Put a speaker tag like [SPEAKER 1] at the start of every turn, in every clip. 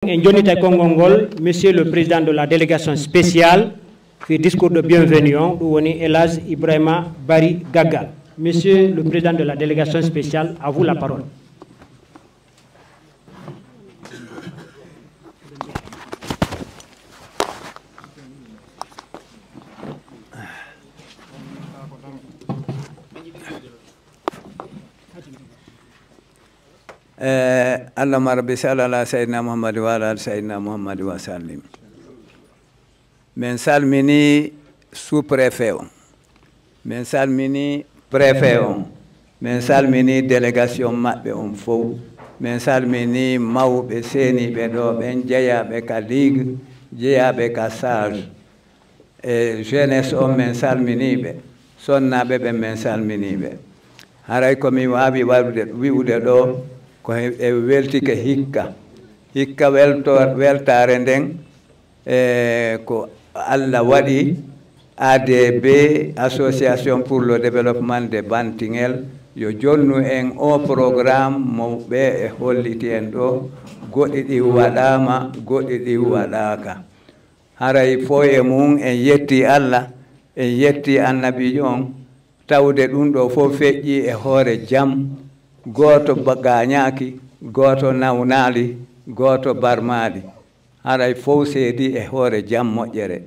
[SPEAKER 1] Njonita Kongongol, Monsieur le Président de la délégation spéciale, fait discours de bienvenue, Ouoni Elaz Ibrahima Bari Gaga. Monsieur le Président de la délégation spéciale, à vous la parole.
[SPEAKER 2] Allahumma rabbi salli ala sayyidina Muhammad wa ala sayyidina Muhammad wa sallim. Men salmini sous-préfet on, men salmini préfet on, men salmini délégation maɓɓe on fof, men salmini mawɓe seniɓe ɗo ɓen jeeyaɓe ka ligue, jeeyaɓe ka sage, e jeunesse on men salminiɓe, sonnaɓe ɓe men salminiɓe. Haray komi wawi wi'ude ɗo ko e weltike hikka weltare nden ko Allah waɗi ADB, Association pour le développement de Bantingel, yo jonnu en o programme mo ɓe e holliti en ɗo, goɗɗi ɗi waɗama, goɗɗi ɗi waɗaka. Haray fo e mum en yetti Allah, en yetti annabijo on, tawde ɗum ɗo fof feƴƴi e hoore jam, goto gañaki, goto nawnali, goto barmali. Haray fof seedi e hoore jam moƴƴere.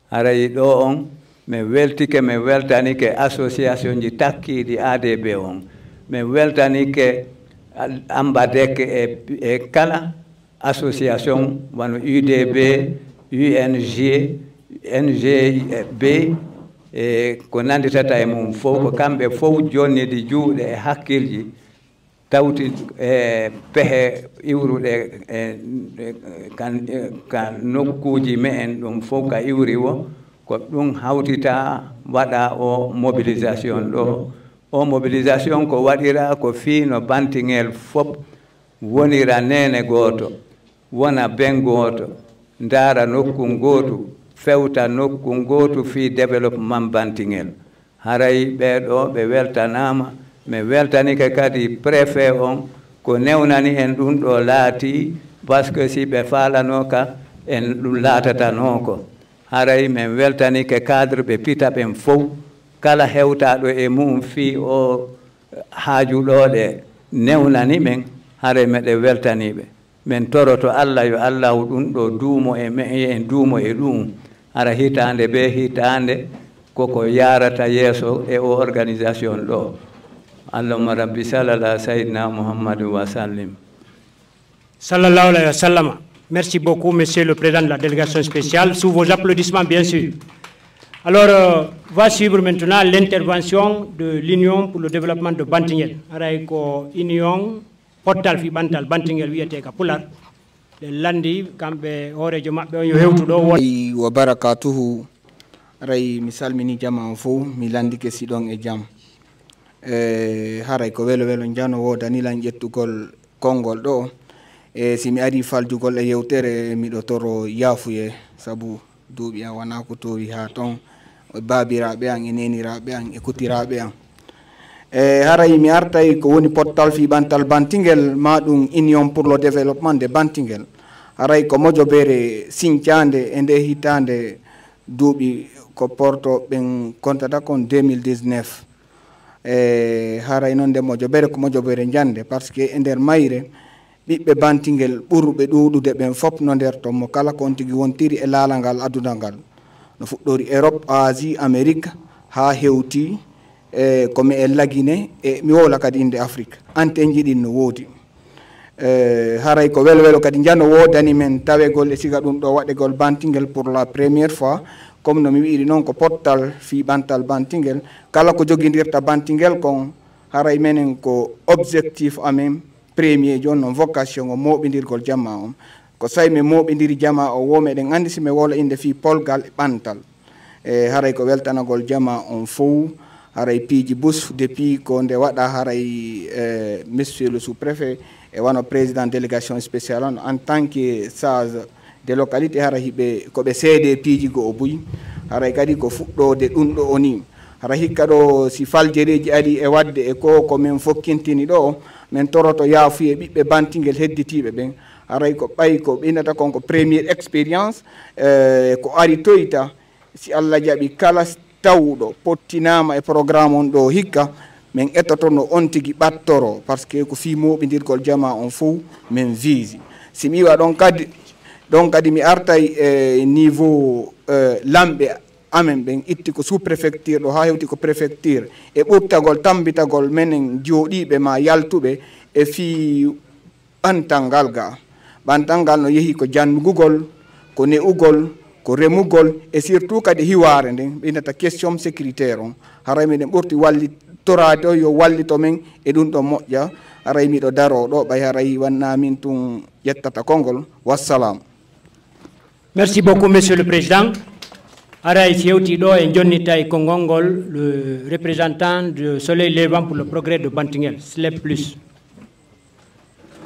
[SPEAKER 2] Haray ɗo on mi weltike, mi weltanike association ji takkiɗi ADB on, mi weltanike ambadeke e kala association wano UDB, UNG, NGB, e ko nanditata e mum fof, ko kamɓe fof jonnidi juuɗe e hakkilji tawti pehe iwruɗe ka nokkuji me'en ɗum fof ka iwri o, ko ɗum hawtita waɗa o mobilisation ɗo. O mobilisation ko waɗira ko fiino Bantingel fof wonira nene goto, wona ben goto, ndaara nokku ngotu, fewta nokku ngotu fi développement Bantingel. Haray ɓeɗo ɓe weltanama, mi weltanike kadi préfet on ko newnani en ɗum ɗo laati, par ce que si ɓe falanoka en ɗum latatanoko. Haray min weltanike cadre ɓe pita ɓen fof, kala hewtaɗo e mum fi o haajuɗoɗe newnani men, haray meɗe weltaniɓe. Min toroto Allah yo Allah ɗum ɗo duumo e men en duumo e ɗum, hara hitande be hitande koko yarata yeeso e o organisation ɗo. Allahumma rabbi sallallahu sayyidina Muhammad wa sallim.
[SPEAKER 1] Sallallahu alayhi wa sallam. Merci beaucoup, Monsieur le Président de la délégation spéciale, sous vos applaudissements, bien sûr. Alors, va suivre maintenant l'intervention de l'Union pour le développement de Bantingel. Aray ko Union Portal fi Bantal Bantingel wiyete ka pular. Le landi kamɓe horejo maɓɓe on yo hewtuɗo won.
[SPEAKER 3] Wa barakatuhu. Aray mi salmini jama on fof, mi landike siɗon e jam. Haray ko welo jano wodanilan ƴettugol konngol ɗo, e si mi ari faljugol e yewtere miɗo toro yaafuye, sabu duuɓi an wona ko towi ha ton, babiraɓe an e neniraɓe an e kutiraɓe an. Haray mi artay ko woni portal fi Bantal Bantingel maɗum Union pour le développement de Bantingel. Haray ko mojobere siñcande e nde hitande duuɓi ko porto ɓen kontata kon 2019. Haray noon nde mojobere ko mojobere jande, par ce que e nder mayre ɓiɓɓe Bantingel ɓurɓe ɗuɗude ɓen fof no nder ton mo kala kon tigi wontiri e laala ngal aduna ngal, no fuɗɗori Europe, Asie, Amérique, ha hewti komi e lagine e mi wola kadi inde Afrique, anteji ɗin no woodi. Haray ko welo kadi jano wodani men tawegol e siga ɗum ɗo waɗegol Bantingel pour la première fois, comme no mi wiiri noon ko portal fi Bantal Bantingel, kala ko joguidirta Bantingel kon haray menen ko objectif amen premier jon non vocation o moɓidirgol jama on. Ko say mi moɓidiri jama o wo meɗen andi si mi wola inde fi polgal e ɓantal. Haray ko weltanagol jama on fof, haray piiji bus depuis ko nde waɗa haray monsieur le sous-préfet e wano président délégation spéciale on en tant que sage de localité, hara hiɓe koɓe seede piiji go o buy, haray kadi ko fuɗɗode ɗum ɗo o ni. Hara hikka ɗo si faljereji ari e wadde e ko min fokkintini ɗo, min toroto yaafuye ɓiɓɓe Bantingel hedditiɓe ɓen, haray ko ɓay ko ɓinata konko première expérience ko ari toyta si Allah jaɓi kala tawɗo pottinama e programme on ɗo hikka min etoto no on tigi ɓattoro par ce que ko fi moɓidirgol jama on fof min visi si mi wiwa ɗon kadi mi artay niveau lamɓe amen ɓen itti ko sous préfecture ɗo ha hewti ko préfecture e ɓurtagol tambitagol menen jooɗiɓe ma yaltuɓe e fi ɓantal ga ɓantal no yeehi ko jangugol ko ne'ugol ko remugol e surtout kadi hiware nden ɓinata question sécuritaire on haray miɗen ɓurti wallitorade o yo wallito men e ɗum ɗo moƴƴa haray miɗo daro ɗo ɓay haray wannamin tun ƴettata konngol wassalam.
[SPEAKER 1] Merci beaucoup, Monsieur le Président. Aray Siewtido et Jonita et Kongongol, le représentant de Soleil Levant pour le progrès de Bantingel, SLEP+.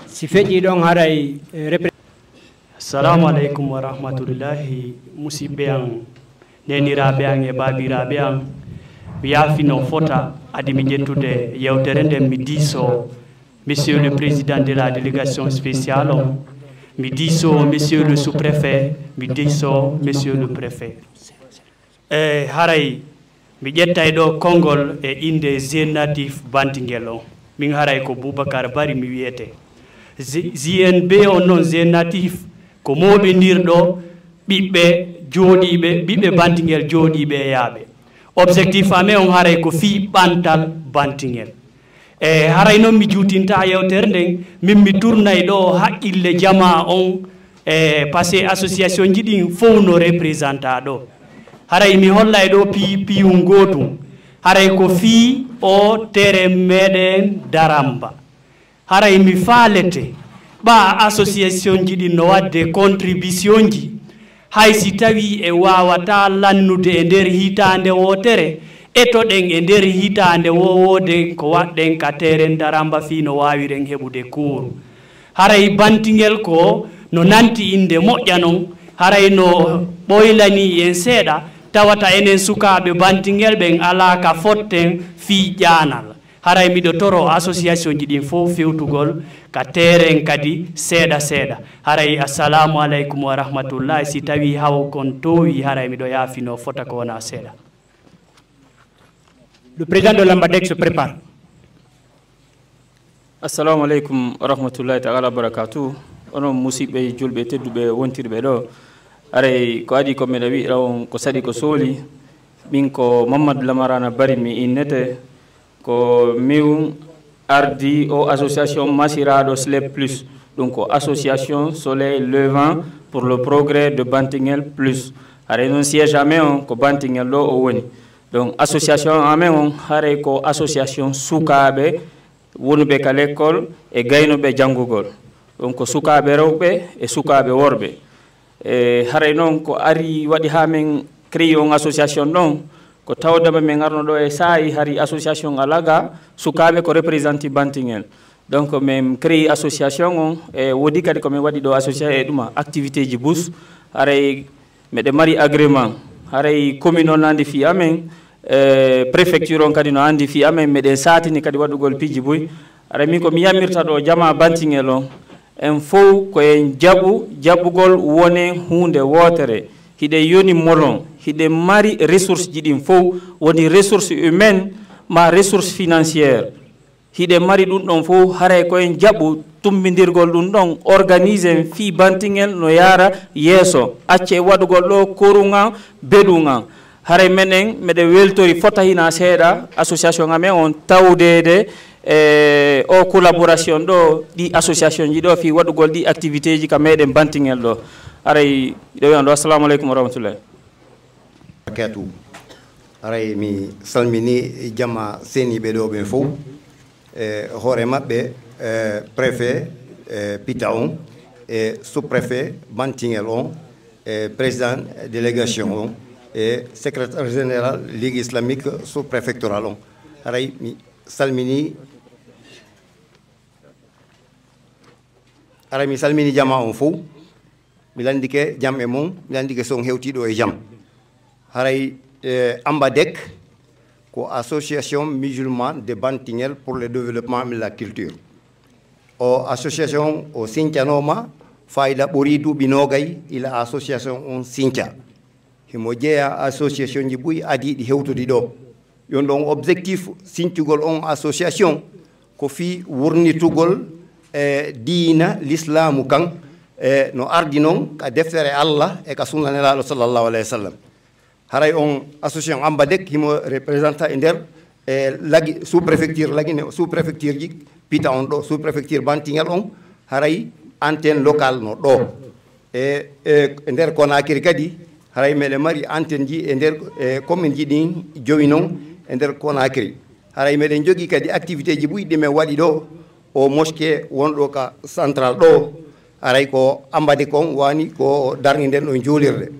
[SPEAKER 1] Si fait donc Aray
[SPEAKER 4] Assalamu alaikum wa rahmatullahi musibeang nenirabeang e babirabeang biafino fota adimi jettude yewtere nde mi diso Monsieur le Président de la délégation spéciale, mi diso Monsieur le sous-préfet, mi diso Monsieur le préfet. Haray mi ƴettay ɗo konngol e inde Zenatif Bantingel on min haray ko Boubacar Bari mi wiyete ZNB on noon Zenatif ko moɓindirɗo ɓiɓɓe jooɗiɓe ɓiɓɓe Bantingel jooɗiɓe e yaaɓe objectif amen on haray ko fi ɓantal Bantingel e haray noon mi juutinta yewtere nden min mi tournay ɗo haqqille jama on e par ce que association ji ɗin fof no représenta ɗo haray mi hollay ɗo piyum gotum haray ko fi o tere meɗen Daramba haray mi faalete ɓa association ji ɗin no wadde contribution ji hay si tawi e wawata lannude e nder hitande wotere etoɗen e nder hitande wowoden ko waɗɗen ka teren Daramba fi no wawiren heɓude cours haray Bantingel ko no nanti inde moƴƴa non haray no ɓoylani en seeɗa tawata enen sukaɓe Bantingel ɓen ala ka fotten fi ƴanal haray miɗo toro association ji ɗin fof fewtugol ka teren kadi seeɗa seeɗa haray assalamu aleykum wa rahmatullahi si tawi haw kon towi haray miɗo yaafino fota ko wona seeɗa.
[SPEAKER 1] Le président de l'Ambadec se prépare.
[SPEAKER 5] Assalamu alaikum wa rahmatullahi ta'ala barakatuh. Onon musidɓe julɓe tedduɓe wontirɓe ɗo aray ko adi ko meɗa wi'ira on ko saɗi ko sooli min ko Mamadou Lamarana Bari mi innete ko min ardi o association masiraɗo SLEP plus donc ko association Soleil Levant pour le progrès de Bantingel plus aray noon siège amen on ko Bantingel ɗo o woni donc association amen on haray ko association sukaɓe wonuɓe ka l'école e gaynoɓe janngugol donc ko sukaɓe rewɓe e sukaɓe worɓe e haray noon ko ari waɗi ha min créé on association ɗon ko tawdama min arno ɗo e saayi hari association alaga sukaɓe ko représenti Bantingel donc min créé association on e woodi kadi komin waɗi ɗo association e ɗuma activité ji bus haray meɗe mari agrément haray commune on andi fi amen préfecture on kadi no andi fi amen meɗen satini kadi waɗugol piji boy haray min ko mi yamirta ɗo jama Bantingel on en fof koyen jaɓugol wone hunde wotere hiɗe yoni molon hiɗe mari ressource ji ɗin fof woni ressource humaine ma ressource financière hiɗe mari ɗum ɗon fof haray koyen jaɓu tumbidirgol ɗum ɗon organise fi Bantingel no yara yeeso acce waɗugol ɗo koruŋa beɗuŋa haray menen meɗe weltori fota hina seeɗa association amen on tawdede o collaboration ɗo ɗi association ji ɗo fi waɗugol ɗi activité ji ka meɗen Bantingel ɗo aray ɗo wiyan ɗo assalamu aleykum wa rahmatullahi
[SPEAKER 6] barakatu aray mi salmini jamma seniɓe ɗo ɓen fof e hoore maɓɓe préfet Pita on e sous-préfet Bantingel on e président délégation on e secrétaire général ligue islamique sous-préfectoral on aray mi salmini jamma on fof mi landike jam e mum mi landike son hewtiɗo e jam haray Ambadec ko association musulmane de Bantingel pour le développement de la culture o association o sincyanoma fayda ɓori duuɓi nogay ila association on sinca himo jeeya association ji ɓuyi adiiɗi hewtude ɗo yon ɗon objectif sincugol on association ko fi wurnitugol diina l'islamu kan no ardi noon ka deftere Allah e ka sunna nelaɗo sallllahu alayhi wa sallam haray on association Ambadek himo représentant e nder lagi sous préfecture lagine sous préfecture ji pita on ɗo sous préfecture Bantingel on haray antenne locale no ɗo e nder Conakry kadi haray meɗen mari antenne ji e nder commune ji ɗin jowi noon e nder Conakry haray meɗen jogui kadi activité ji ɓuyɗi men waɗi ɗo o mosquée wonɗo ka central ɗo haray ko Ambadek on wani ko darni nden ɗo juulirde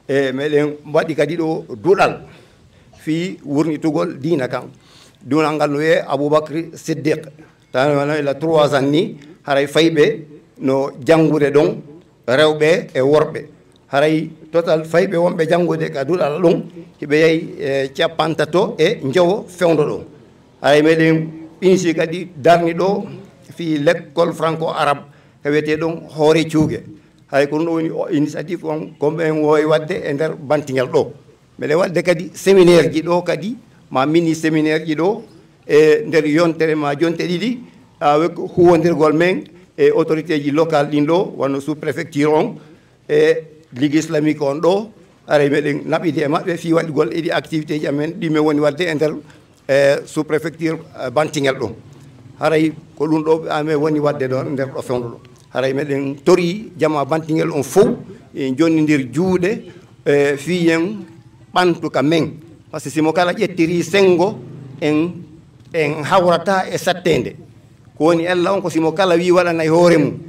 [SPEAKER 6] e meɗen waɗi kadi ɗo duɗal fi wurnitugol diina kan dunal ngal no wiye Aboubacry Siddiq tan ila 3 ans ni haray fayɓe no janngude ɗon rewɓe e worɓe haray total fayɓe wonɓe janngude ka duɗal ɗon hiɓe yehi capantato e njowo fewndo ɗo haray meɗen insi kadi darni ɗo fi l'école franco arabe ka wiyete ɗon hoore cuuge hay ko ɗum ɗo woni initiative on koɓen wowi wadde e nder Bantingel ɗo meɗen wadde kadi séminaire ji ɗo kadi ma mini séminaire ji ɗo e nder yontere ma jonte ɗiɗi avec huwondirgol men e autorité ji local ɗin ɗo wonno sous préfecture on e ligue islamique on ɗo aray meɗen naɓide e maɓɓe fi waɗigol ɗiɗi activité ji amen ɗimen woni wadde e nder sous préfecture Bantingel ɗo haray ko ɗum ɗo amen woni wadde ɗo nder ɗo fewndo ɗo haray meɗen tori jama Bantingel on fof e jonnidir juuɗe fiyen ɓantu ka men par ce que simo kala ƴettiri sengo en hawrata e sattede ko woni ella on ko simo kala wi waɗana e hoore mum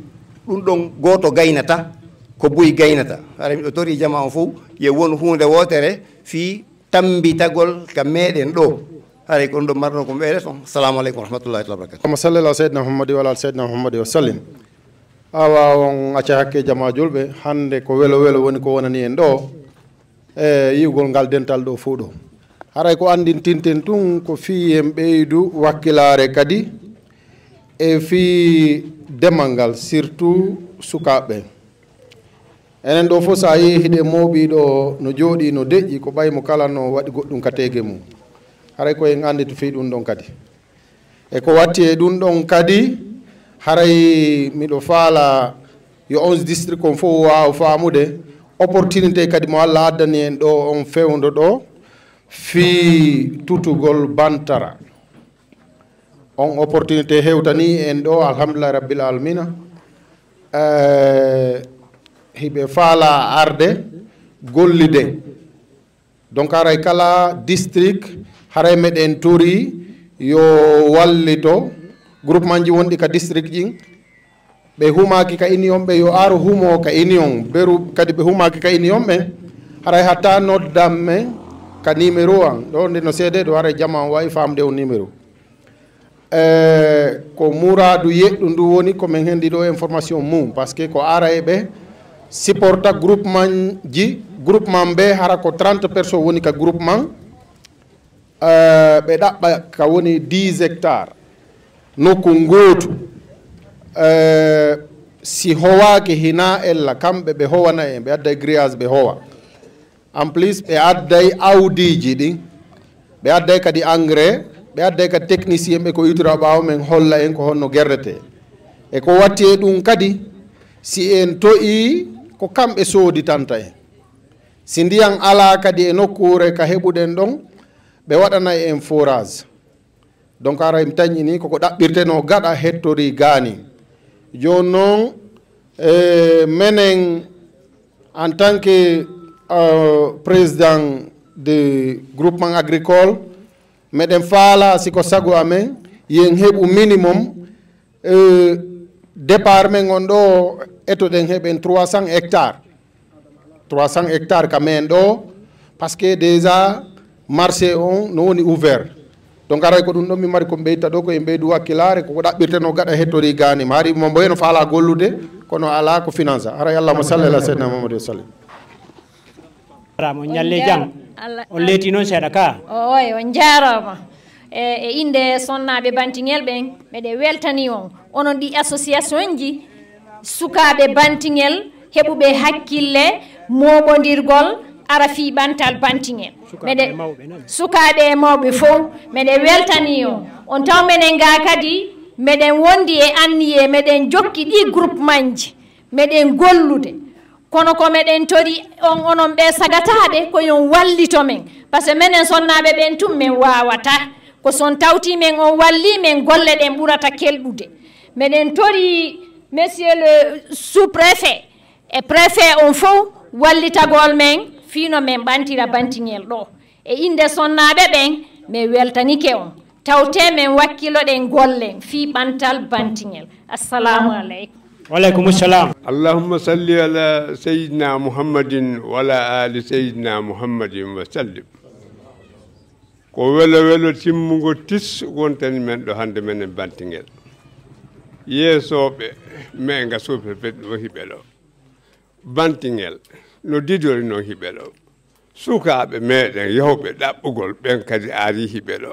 [SPEAKER 6] ɗum ɗon goto gaynata ko buy gaynata haray miɗo tori jama on fof ye won hunde wotere fi tambitagol ka meɗen ɗo haray ko ɗum ɗo marno ko ɓeɗe ton assalamu aleykum wa rahmatullahi wa barakatuh
[SPEAKER 7] kama sallallah seydna muhammadi wa ala seydna muhammadi wa sallim awa on acca hakke jama julɓe hande ko welo welo woni ko wonani en ɗo e yiwgol ngal dental ɗo fuu ɗo haray ko andintinten tun ko fi en ɓeydu wakkilare kadi e fi demal ngal surtout sukaɓe enen ɗo fof sa yehi hiɗe mawɓiɗo no jooɗi no deƴƴi ko ɓaymo kala no waɗi goɗɗum ka tege mum haray ko en andi to fi ɗum ɗon kadi e ko watti e ɗum ɗon kadi haray miɗo faala yo 11 district on fof wawa famude opportunité kadi mo Allah addani en ɗo on fewndo ɗo fi tutugol bantara on opportunité hewtani en ɗo alhamdulillah rabbil alamina hiɓe faala arde gollide donc haray kala district haray meɗen tori yo wallito groupement ji wonɗi ka district ɗin ɓe humaki ka union ɓe yo aro humo ka union beru kadi ɓe humaki ka union ɓe haray hatta noddamme ka numéro an ɗo nde no seede ɗo haray jama on wawi famde o numéro ko mouradu yeɗɗu ndu woni komin hendi ɗo information mum par ce que ko ara e ɓe supporta groupement ji groupement ɓe hara ko 30 personnes woni ka groupement ɓe ɗaɓɓa ka woni 10 hectares nokku gootu si howaki hina ella kamɓe ɓe howana en ɓe adday grillage ɓe howa en plus ɓe adday awdiji ɗin ɓe adday kadi engrais ɓe adday kadi technicien ɓe ko yitira ɓawo men holla en ko honno guerdete e ko watti e ɗum kadi si en toyi ko kamɓe sooditanta en si ndiyan ala kadi e nokkure ka heɓuɗen ɗon ɓe waɗana en forage donc ara mi tañƴini koko ɗaɓɓirteno gaɗa hettori gaani joni noon menen en tant que président de groupement agricole meɗen faala siko sago amen yen heɓu minimum départ men on ɗo etoɗen heɓen 300 hectares 300 hectares ka men ɗo par ce que déjà marché on no woni ouvert donc aray ko ɗum ɗon mi mari ko ɓeyta ɗo koye ɓeydu wakkilare koko ɗaɓɓirteno gaɗa hettori gani ma hari mo mboyeno faala gollude kono ala ko finance aray allahma salli ala seydna mamadou wa sallim
[SPEAKER 1] mo ñalle jam on leeti noon seeɗa ka
[SPEAKER 8] oy on jarama e inde sonnaɓe Bantingel ɓen ɓeɗe weltani on onon ɗi association ji sukaɓe bantingel heɓuɓe hakkille moɓodirgol ara fi ɓantal bantingel sukaɓe e mawɓe fof meɗen weltani on taw menen ga kadi meɗen wondi e anniye meɗen jokki ɗi groupement ji meɗen gollude kono ko meɗen tori onon ɓe sagataɓe koyon wallito men par ce que minen sonnaɓe ɓen tum min wawata ko son tawti men on walli men golle ɗen ɓurata kelɗude meɗen tori monsieur le sous-préfet e préfet on fof wallitagol men fino men ɓantira bantingel ɗo e inde sonnaɓe ɓen min weltanike on tawte men wakkiloɗen gollen fi ɓantal bantingel. Assalamu aleykum.
[SPEAKER 1] Waleykum salam.
[SPEAKER 9] Allahumma salli ala sayyidina Muhammadin wa ala ali sayyidina Muhammadin wa sallim. Ko welo timmugo tis wontani men ɗo hande men e bantingel. Yeesoɓe men ga suufe no hiɓe ɗo. Bantingel no didori no hiɓe ɗo. Sukaɓe meɗen yawɓe ɗaɓɓugol ɓen kadi ari hiɓe ɗo.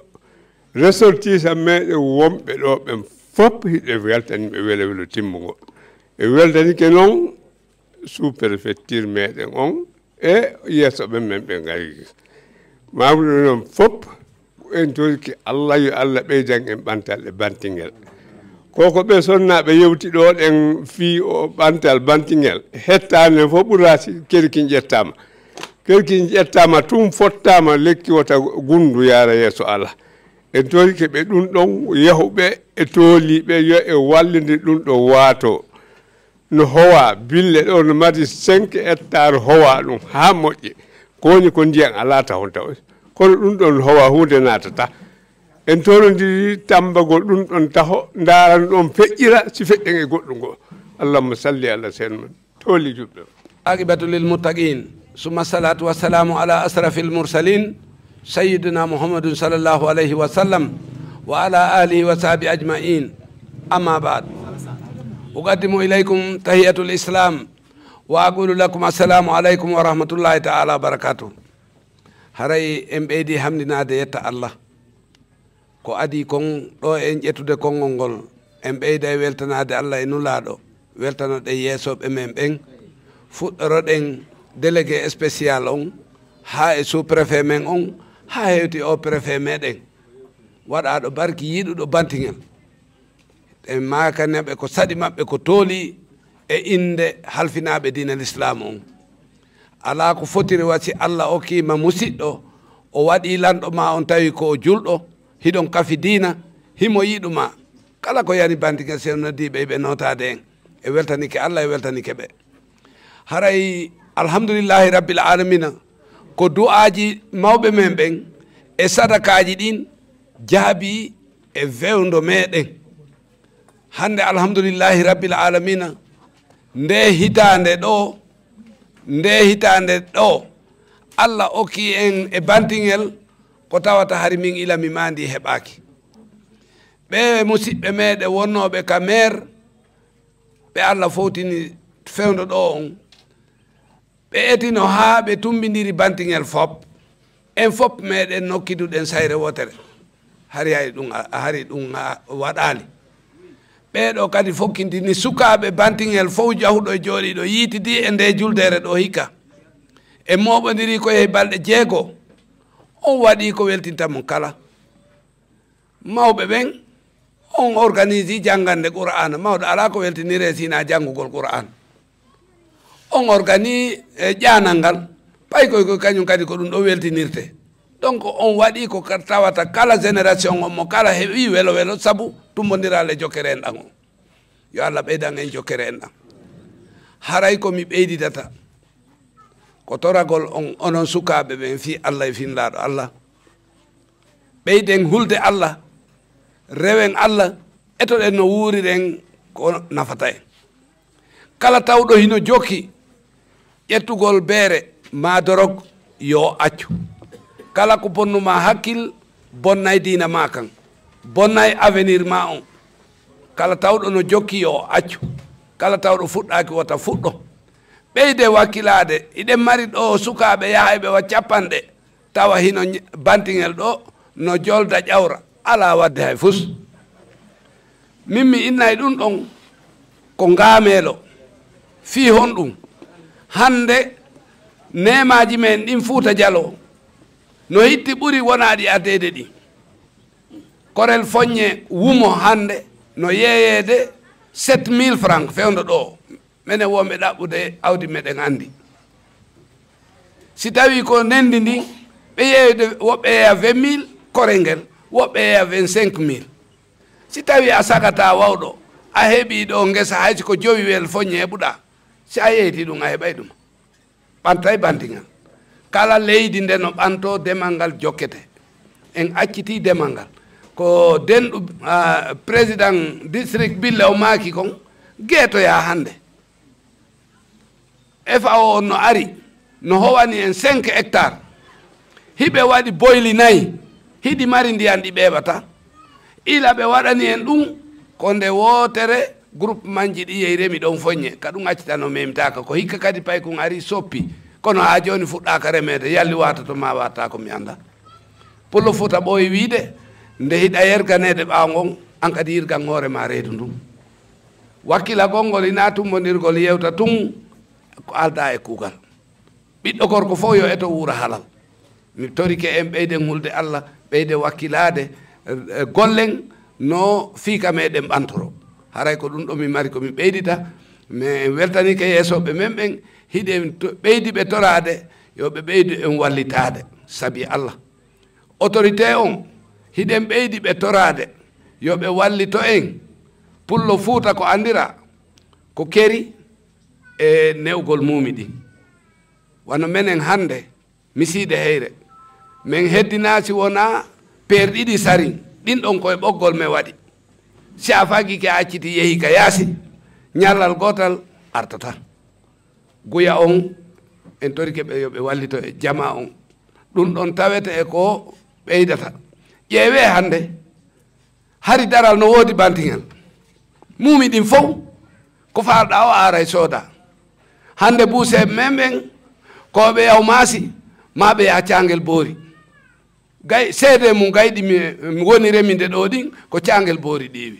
[SPEAKER 9] Ressortissant meɗen wonɓe ɗo ɓen fof hiɗe weltani ɓe welo timmugo. E weltanike noon sous-préfecture meɗen on e yeesoɓe men ɓe ngari. Mawɗo noon fof en toriki Allah yo Allah ɓeydan en ɓantal e bantingel. Koko ɓe sonnaɓe yewti ɗo ɗen fi o ɓantal bantingel hettane fof ɓurati kerkin ƴettama. Kerkin ƴettama tum fottama lekki wota gundu yara yeeso Allah. En toriki ɓe ɗum ɗon yahuɓe e tooliɓe yo e wallide ɗum ɗo waato. No howa bille ɗo no mari 5 hectares howa ɗum ha moƴƴi koni ko ndiyan ala taw taw kono ɗum ɗon howa hunde natata en toronndiri tambagol ɗum ɗon taho ndaran ɗon feƴƴira si feƴƴen e goɗɗum ngo allahumma salli ala sen men tooli juɓɓe
[SPEAKER 10] aqibatu lil muttaqin summa salatu wassalamu ala asrafil mursalin sayyidina muhammadun sallallahu alayhi wa sallam wa ala alihi wa sahbi ajma'in amma ba'd أقدم إليكم تحية الإسلام وأقول لكم السلام عليكم ورحمة الله تعالى وبركاته هراي MBD حمدنا ديت الله ko adi kon ɗo en ƴettude konngol ngol en ɓeyda weltanade Allah e nulaaɗo weltanoɗe yeesoɓe men ɓen fuɗɗoroɗen délégué spécial on ha e sous préfet men on ha hewti o préfet meɗen waɗaɗo barki yiɗuɗo bantingel e makaneɓe ko saɗi maɓɓe ko tooli e inde halfinaɓe diina l'islam on ala ko fotiri wasi Allah okkima musidɗo o waɗi lanɗo ma on tawi ko julɗo hiɗon kafi diina himo yiɗuma kala ko yani bantingel sennodiɓe ɓe notade en e weltanike Allah e weltanike ɓe haray alhamdulillahi rabbil alamina ko du'aji mawɓe men ɓen e sadakaji ɗin jaabi e fewndo meɗen hande alhamdulillahi rabbil alamina nde hitande ɗo Allah okki en e bantingel ko tawata hari min ilami mandi heɓaki ɓe musidɓe meɗe wonnoɓe ka maire ɓe Allah fowtini fewndo ɗo on ɓe etino ha ɓe tumbidiri bantingel fop en fop meɗen nokkiduɗen sayre wotere hari ɗum waɗali ɓeɗo kadi fokkintini sukaɓe bantingel fof jahuɗo e jooɗiɗo yiitidi e nde juldere ɗo hikka e moɓodiri ko yehi balɗe 6 on waɗi ko weltintamo kala mawɓe ɓen on organise janggande qur'an mawɗo ala ko weltinire sina janngugol qur'an on organise ƴanal ngal pay koy kañum kadi ko ɗum ɗo weltinirte donc on waɗi ko tawata kala génération on mo kala heeɓi welo welo sabu tumbodiraale jokkere en ɗan o yo Allah ɓeydan en jokkere en ɗan haray komi ɓeydidata ko toragol on onon sukaɓe ɓen fi Allah e finlaɗo Allah ɓeyden hulde Allah rewen Allah etoɗen no wuuriren ko nafata en kala tawɗo hino jokki ƴettugol beere ma dorog yo accu kala ko bonnuma hakkil bonnay diina ma kan bonnay avenir ma on kala tawɗo no jokki yo accu kala tawɗo fuɗɗaki wota fuɗɗo ɓeyde wakkilade iɗen mari ɗo sukaɓe yahaɓe wa capanɗe tawa hino bantingel ɗo no jolda ƴawra ala wadde hay fus min mi innay ɗum ɗon ko ngaamelo fi honɗum hande nemaji men ɗin Fuuta Jallo no hitti ɓuri wonaɗi adede ɗi korel foññe wumo hande no yeeyede 7000 francs fewndo ɗo minen wonɓe ɗaɓɓude awdi meɗen andi si tawi ko nendi ndi ɓe yeeyde woɓɓe yeeya 20000 korel ngel woɓɓe yeeya 25000 si tawi a sagata wawɗo a heeɓi ɗo ngesa haysi ko jowi wel foññe heɓuɗa si a yeyti ɗum a heɓay ɗum ɓantay bantingal kala leydi nde no ɓanto demal ngal jokkete en acciti demal ngal ko denɗo président district bille o maaki kon geetoya hande FAO no ari no howani en 5 hectares hiɓe waɗi boyli 4 hiɗi mari ndiyan ɗi ɓeɓata ila ɓe waɗani en ɗum ko nde wootere groupement ji ɗi yeyremi ɗon foññe ka ɗum accitano memitaka ko hikka kadi pay kon ari soppi kono ha joni fuɗɗaka remede yalli wata to ma watta ko mi anda Pullo Fuuta ɓooyi wiide nde hiɗa yerganede ɓaawo ngon an kadi yirgan hoore ma reedu ndun wakkila gongol ina tummodirgol yewta tun ko alda e kuugal ɓiɗɗo gorko fof yo eto wuura halal mi torike en ɓeyden hulde Allah ɓeyde wakkilade gollen no fiika meɗen ɓantoro haray ko ɗum ɗo mi mari komi ɓeydita mais en weltanike yeesoɓe men ɓen hiɗen ɓeydi ɓe torade yo ɓe ɓeydu en wallitade sabi Allah autorité on hiɗen ɓeydi ɓe torade yo ɓe wallito en Pullo Fuuta ko andira ko keri e newgol muumi ɗi wano menen hande misiide heyre min heddinasi wona peer ɗiɗi sari ɗin ɗon koye ɓoggol me waɗi si a fagi ke acciti yehi ka yaasi ñallal gotal artata guya on en torike ɓe yoɓe wallito e jama on ɗum ɗon tawete e ko ɓeydata ƴeewe hande hari daral no woodi bantingel muumi ɗin fof ko faalɗa o aray sooda hande buuseɓe men ɓen koɓe yaw maasi ma ɓe yaha cangel boori gay seede mum gayɗi mi woni reminde ɗo ɗin ko cangel boori ɗiwi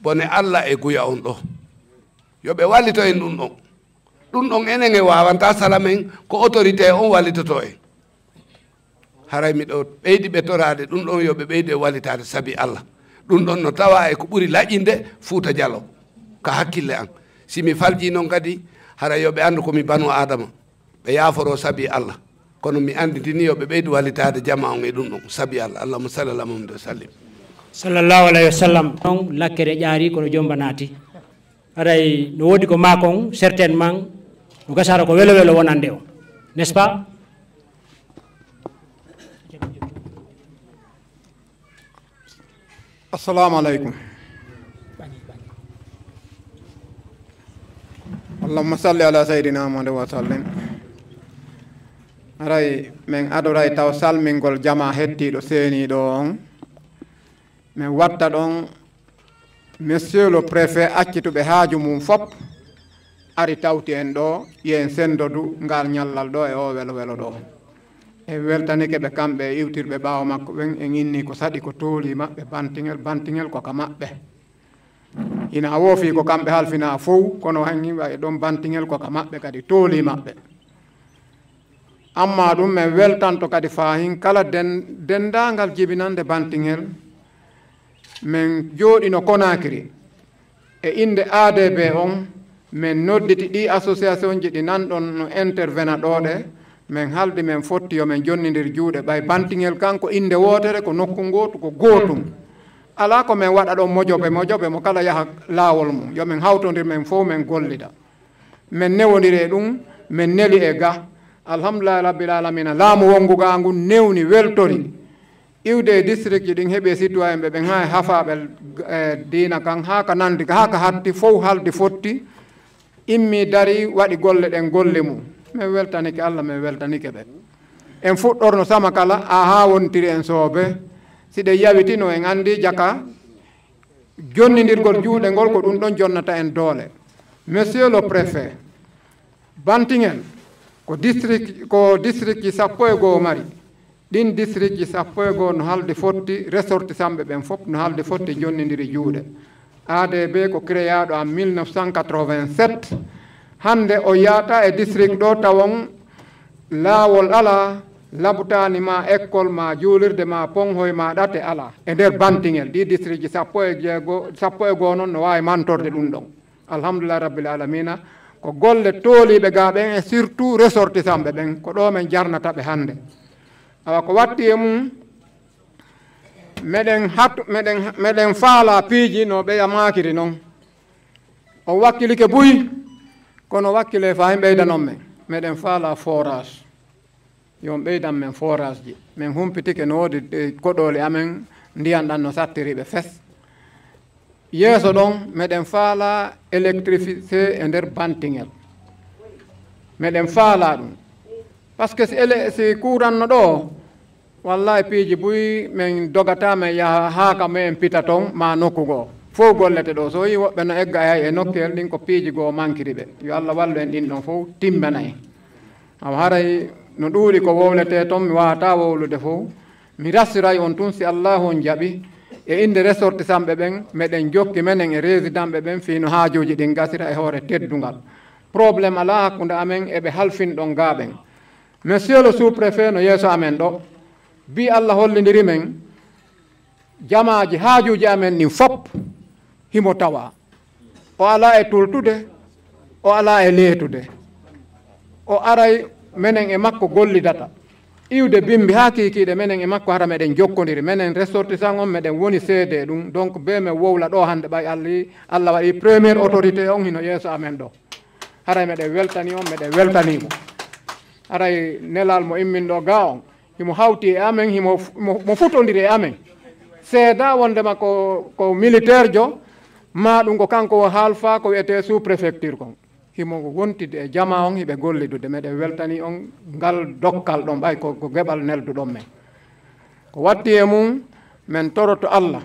[SPEAKER 10] bone Allah e guya on ɗo yoɓe wallito en ɗum ɗon enen e wawanta sala men ko autorité on wallitoto en haray miɗo ɓeydi ɓe torade ɗum ɗon yoɓe ɓeydu e wallitade sabi Allah ɗum ɗon no tawa e ko ɓuri laƴƴinde Fuuta Jallo ka hakkille an simi falji noon kadi haray yoɓe andu komi banu adama ɓe yaaforo sabi Allah kono mi anditini yoɓe ɓeydu wallitade jama on e ɗum ɗon sabi Allah allahumma salli ala Muhammad wa sallim
[SPEAKER 1] sallallahu alayhi wa sallam on lakkere ƴaari kono jomba naati aray no woodi ko makon certainement no gasara ko welo welo wonande o n'est ce pas
[SPEAKER 11] assalamu aleykum allahumma salli ala sayyidina Muhammad wa sallim aray min adoray taw salmingol jama hettiɗo seeniɗo on min watta ɗon monsieur le préfet accituɓe haaju mum fop ari tawti en ɗo yen sendodu ngal ñallal ɗo e o welo welo ɗo e weltanike ɓe kamɓe e iwtirɓe ɓaawo makko ɓen en inni ko saɗi ko tooli maɓɓe bantingel koka maɓɓe ina woofi ko kamɓe halfina fof kono hanni wayi ɗon bantingel koka maɓɓe kadi tooli maɓɓe amma ɗum min weltanto kadi fahin kala dendangal jibinande bantingel min jooɗino Conakry e inde ADB on min nodditi ɗi association ji ɗi nanɗon no intervena ɗoɗe min haldi min fotti yo min jonnidir juuɗe ɓay bantingel kanko inde wootere ko nokku gootu ko gootum ala ko min waɗa ɗon mojoɓe mo kala yaha laawol mum yo min hawtodir min fof min gollida min newodiri e ɗum min neli e ga alhamdulillahi rabbil alamina laamu wonguga ngu newni weltori iwde e district ji ɗin heeɓe citoyen ɓe ɓen ha e hafaɓe diina kan ha ka nandi ha ka hatti fof haldi fotti immi dari waɗi golle ɗen golle mum min weltanike Allah min weltanike ɓe en fuɗɗorno sama kala a ha wontiri en soobe siɗe yawitino en andi jaka jonnidirgol juuɗe ngol ko ɗum ɗon jonnata en doole monsieur le préfet bantingel ko district ji sappo e goo mari ɗin district ji sappo e goo no halde fotti ressorti samɓe ɓen fof no halde fotti jonnidiri juuɗe ADB ko créaɗo en 1987 hande o yata e district ɗo tawon laawol ala labutani ma école ma juulirde ma ponhoy ma ɗate ala e nder bantingel ɗi district ji 11 noon no wawi mantorde ɗum ɗon alhamdulillah rabbil alamina ko golle tooliɓe ga ɓen e surtout ressortissant ɓe ɓen ko ɗo men jarnataɓe hande awa ko watti e mum meɗen faala piiji no ɓeya makiri noon o wakkilike buy kono wakkile fa hen ɓeydanon men meɗen faala forage yon ɓeydan men forage ji min humpitike no woodi koɗole amen ndiyan ɗan no sattiriɓe fes yeeso ɗon meɗen faala électricité e nder bantingel meɗen faala ɗum par ce que si kuranno ɗo wallahi piiji buy min dogata men yaha haaka men pita toon ma nokku goo fof gollete ɗo so yi woɓɓe no egga hay e nokkel ɗin ko piiji goo mankiri ɓe yo Allah wallu en ɗin ɗon fof timmana en aw haray no ɗuuɗi ko wowlete toon mi wawata wowlude fof mi rassiray on tun si allahu on jaɓi e inde ressortissant ɓe ɓen meɗen jokki menen e résident ɓe ɓen fino haajuji ɗin gasira e hoore teddungal probléme ala hakkude amen eɓe halfinɗon ga ɓen monsieur le sous préfet no yeeso amen ɗo bi Allah hollidiri men jamaji haajuji amen ɗin fop himo tawa o ala e tultude o ala e leetude o aray menen e makko gollidata iwde bimbi ha kikiɗe menen e makko hara meɗen jokkodiri menen ressortissant on meɗen woni seede ɗum donc be men wowla ɗo hande ɓay Allah waɗi premiére autorité on hino yeeso amen ɗo haray meɗen weltani on meɗen weltanimo haray nelal mo imminɗo ga on himo hawti e amen mo futodiri e amen seeda wondema ko militaire jo ma ɗum ko kanko haalfa ko wiyete sous préfecture kon himo wontide e jama on hiɓe gollidude meɗen weltani on ngal dokkal ɗon ɓay ko geɓal nelduɗon men ko watti e mum min toroto Allah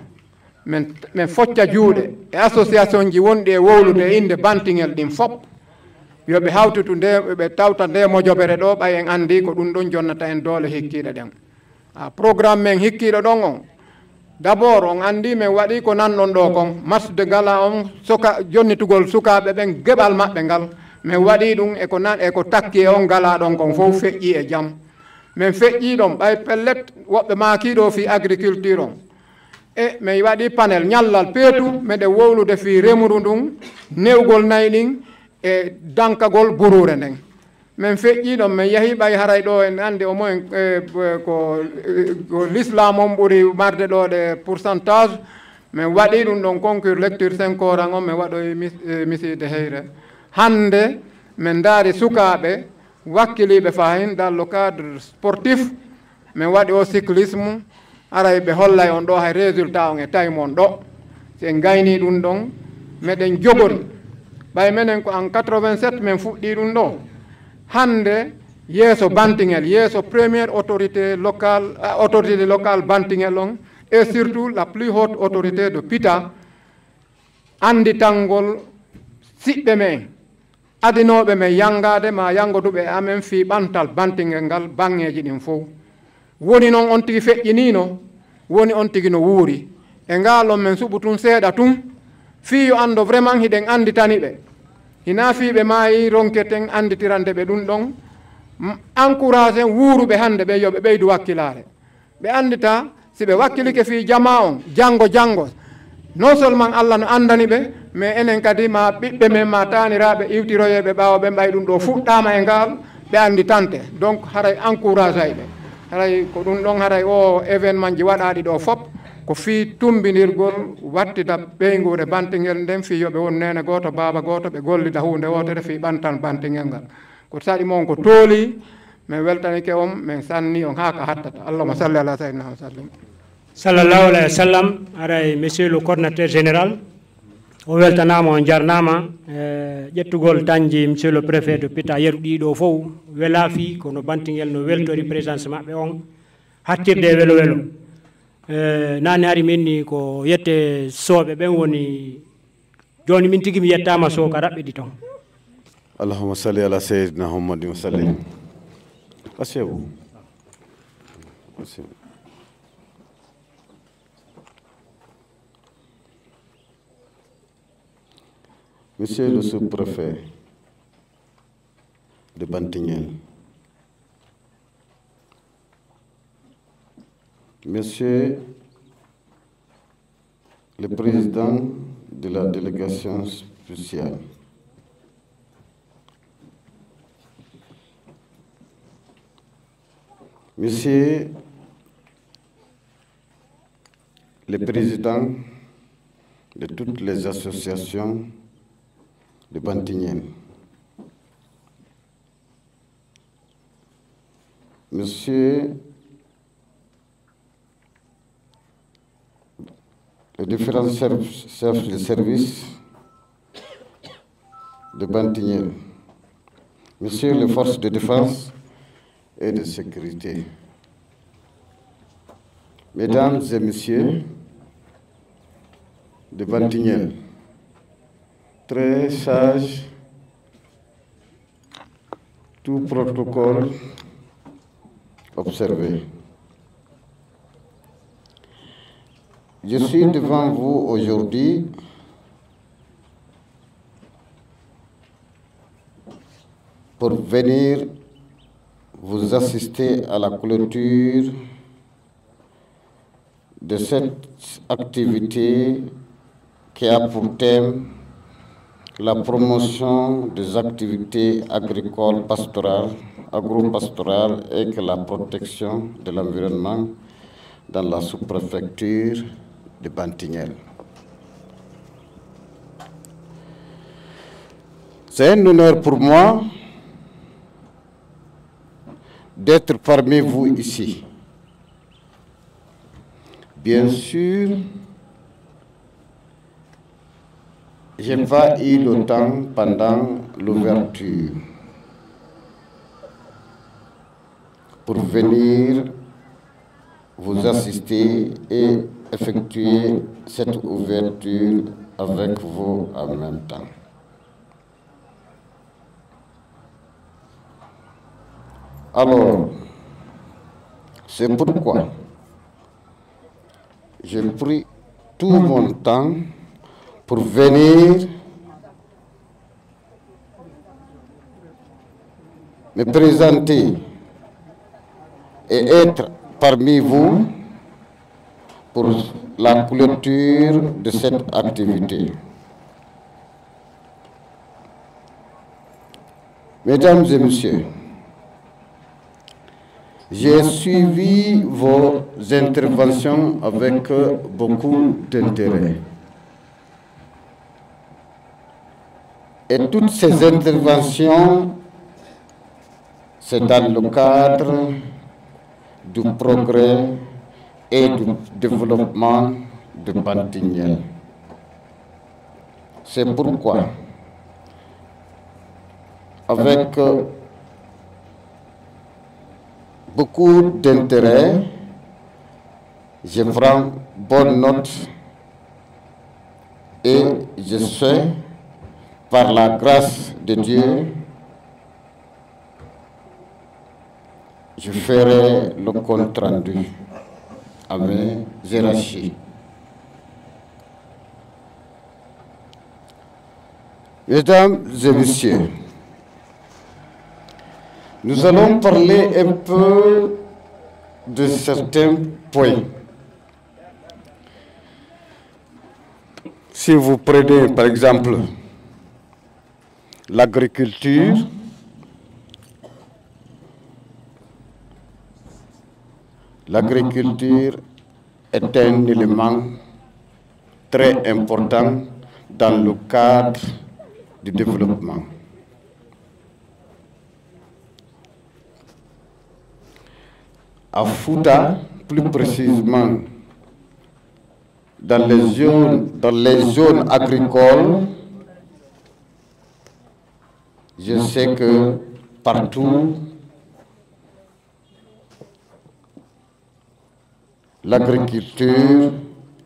[SPEAKER 11] min focca juuɗe e association ji wonɗi e wowlude e inde bantingel ɗin fop yoɓe hawtitu nde ɓe tawta nde mojobere ɗo ɓay en andi ko ɗum ɗon jonnata en doole hikkiɗe ɗen programme men hikkiɗo ɗon on d' abord on andi min waɗi ko nanɗon ɗo kon match de gala on jonnitugol sukaɓe ɓen geɓal maɓɓe ngal min waɗi ɗum eko takki e on gala ɗon kon fof feƴƴi e jaam min feƴƴi ɗon ɓay pellet woɓɓe makiɗo fi agriculture on e min waɗi panel ñallal peetu meɗen wowlude fi remru ndun newgol nayi ɗin e dankagol burure nden min feƴƴi ɗon min yeehi ɓay haray ɗo en andi au moins ko l'islam on ɓuuri marde ɗo ɗe pourcentage min waɗi ɗum ɗon concours lecture 5 coran on min waɗoy miside heyre hande min daari sukaɓe wakkiliɓe fayin dans le cadre sportif min waɗi o cyclisme aray ɓe hollay on ɗo hay résultat on e time on ɗo si en gayni ɗum ɗon meɗen jogori ɓay menen ko en 87 min fuɗɗi ɗum ɗo hande yeeso bantingel yeeso première autorité locale bantingel on et surtout la plus haute autorité de Pita anditangol siɓɓe men adinoɓe men yangade ma yangoduɓe amen fi ɓantal bantingel ngal bangeji ɗin fof woni noon on tigi feƴƴinino woni on tigi no wuuri e ngalon men suɓu tun seeɗa tun fi yo ando vraiment hiɗen anditani ɓe hina fiɓe maayi ronketen anditirande ɓe ɗum ɗon encouragé wuuruɓe hande ɓe yoɓe ɓeydu wakkilare ɓe andita si ɓe wakkilike fi jama on janggo non seulement Allah no andani ɓe mais enen kadi ma ɓiɓɓe men ma taniraɓe iwtiroyeɓe ɓawa ɓe mbay ɗum ɗo fuɗɗama e ngal ɓe anditante donc haray encouragé ɓe haray ko ɗum ɗon haray o événement ji waɗaɗi ɗo fop ko fi tumbinirgol wattita ɓeygude bantingel nden fi yoɓe won nene goto baba goto ɓe gollida hunde wotere fi ɓantan bantingel ngal ko saɗi moon ko tooli min weltanike on min sanni on haka hattata allahuma salli ala sayyidina wa sallim
[SPEAKER 1] sallallahu alayhi wa sallam aray monsieur le coordinateur général o weltanama on jarnama ƴettugol tanji monsieur le préfet de Pita yeru ɗiɗo fof welafi kono bantingel no weltori présence maɓɓe on hattirde e welo welo nane hari minni ko yette sooɓe ɓen woni joni min tigui mi yettama so ka raɓɓiɗi ton
[SPEAKER 12] allahumma salli ala sayyidina muhammadin wa sallim asibu Monsieur le sous-préfet de Bantingel, Monsieur le président de la délégation spéciale, Monsieur le président de toutes les associations de Bantingel, Monsieur les différents chefs de service de Bantingel, Monsieur les forces de défense et de sécurité, Mesdames et Messieurs de Bantingel, très sages, tout protocole observé. Je suis devant vous aujourd'hui pour venir vous assister à la clôture de cette activité qui a pour thème la promotion des activités agricoles pastorales, agro-pastorales et que la protection de l'environnement dans la sous-préfecture de Bantingel. C'est un honneur pour moi d'être parmi vous ici. Bien sûr, je n'ai pas eu le temps pendant l'ouverture pour venir vous assister et effectuer cette ouverture avec vous en même temps. Alors, c'est pourquoi j'ai pris tout mon temps pour venir me présenter et être parmi vous pour la clôture de cette activité. Mesdames et messieurs, j'ai suivi vos interventions avec beaucoup d'intérêt. Et toutes ces interventions, c'est dans le cadre du progrès et du développement de Bantingel. C'est pourquoi, avec beaucoup d'intérêt, je prends bonne note et je sais, par la grâce de Dieu, je ferai le compte rendu à mes hiérarchies. Mesdames et messieurs, nous allons parler un peu de certains points. Si vous prenez par exemple l'agriculture, l'agriculture est un élément très important dans le cadre du développement. À Fouta, plus précisément dans les zones agricoles, je sais que partout, l'agriculture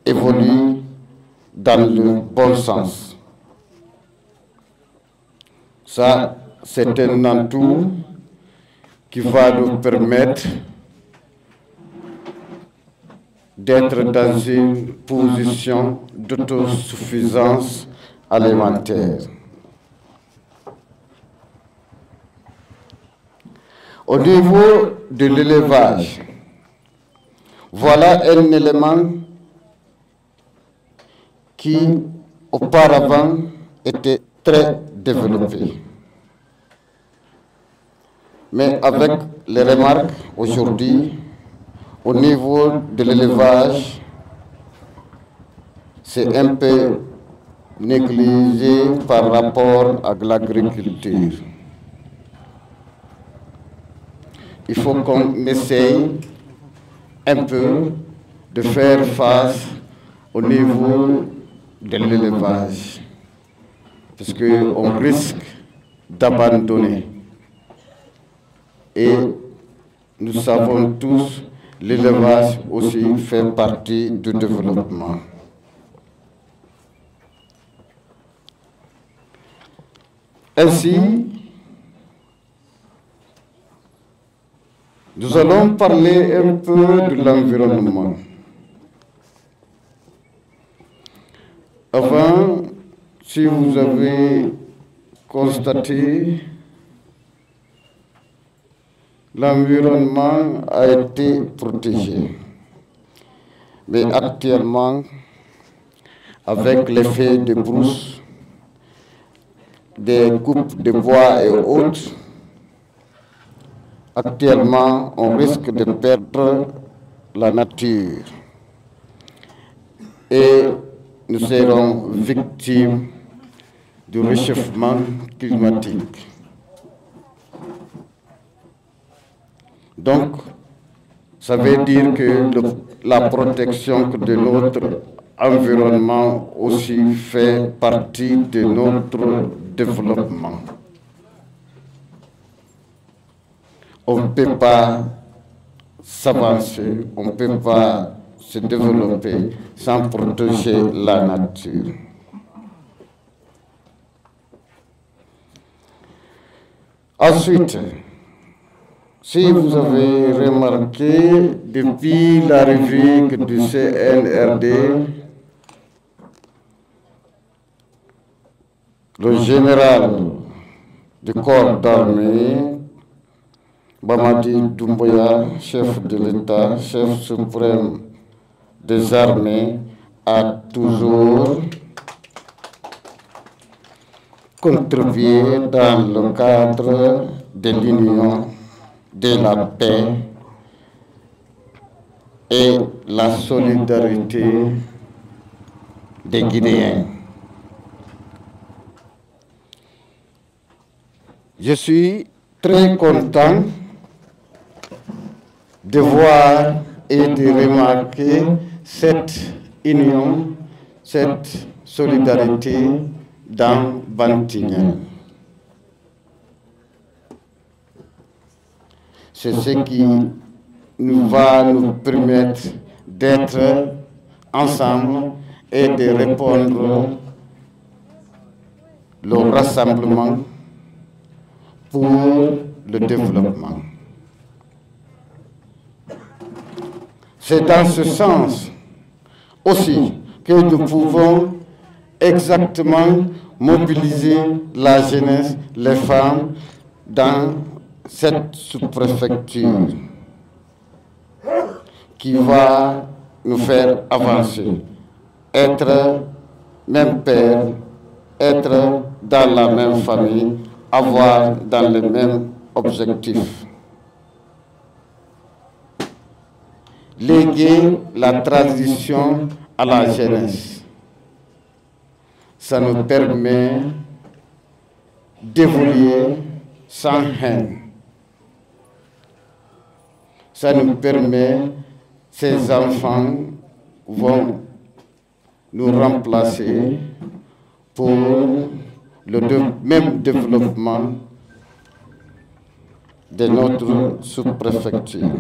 [SPEAKER 12] évolue dans le bon sens. Ça, c'est un atout qui va nous permettre d'être dans une position d'autosuffisance alimentaire. Au niveau de l'élevage, voilà un élément qui auparavant était très développé. Mais avec les remarques aujourd'hui, au niveau de l'élevage, c'est un peu négligé par rapport à l'agriculture. Il faut qu'on essaye un peu de faire face au niveau de l'élevage, parce qu'on risque d'abandonner. Et nous savons tous, l'élevage aussi fait partie du développement. Ainsi, nous allons parler un peu de l'environnement. Avant, si vous avez constaté, l'environnement a été protégé. Mais actuellement, avec l'effet de brousse, des coupes de bois et autres, actuellement, on risque de perdre la nature. Et nous serons victimes du réchauffement climatique. Donc, ça veut dire que la protection de notre environnement aussi fait partie de notre développement. On ne peut pas s'avancer, on ne peut pas se développer sans protéger la nature. Ensuite, si vous avez remarqué, depuis l'arrivée du CNRD, le général du corps d'armée, Mamadi Doumbouya, chef de l'État, chef suprême des armées, a toujours contribué dans le cadre de l'union, de la paix et la solidarité des Guinéens. Je suis très content de voir et de remarquer cette union, cette solidarité dans Bantinghen. C'est ce qui va nous permettre d'être ensemble et de répondre le rassemblement pour le développement. C'est dans ce sens aussi que nous pouvons exactement mobiliser la jeunesse, les femmes dans cette sous-préfecture qui va nous faire avancer, être même père, être dans la même famille, avoir dans les mêmes objectifs. Léguer la transition à la jeunesse. Ça nous permet d'évoluer sans haine. Ça nous permet, ces enfants vont nous remplacer pour le même développement de notre sous-préfecture.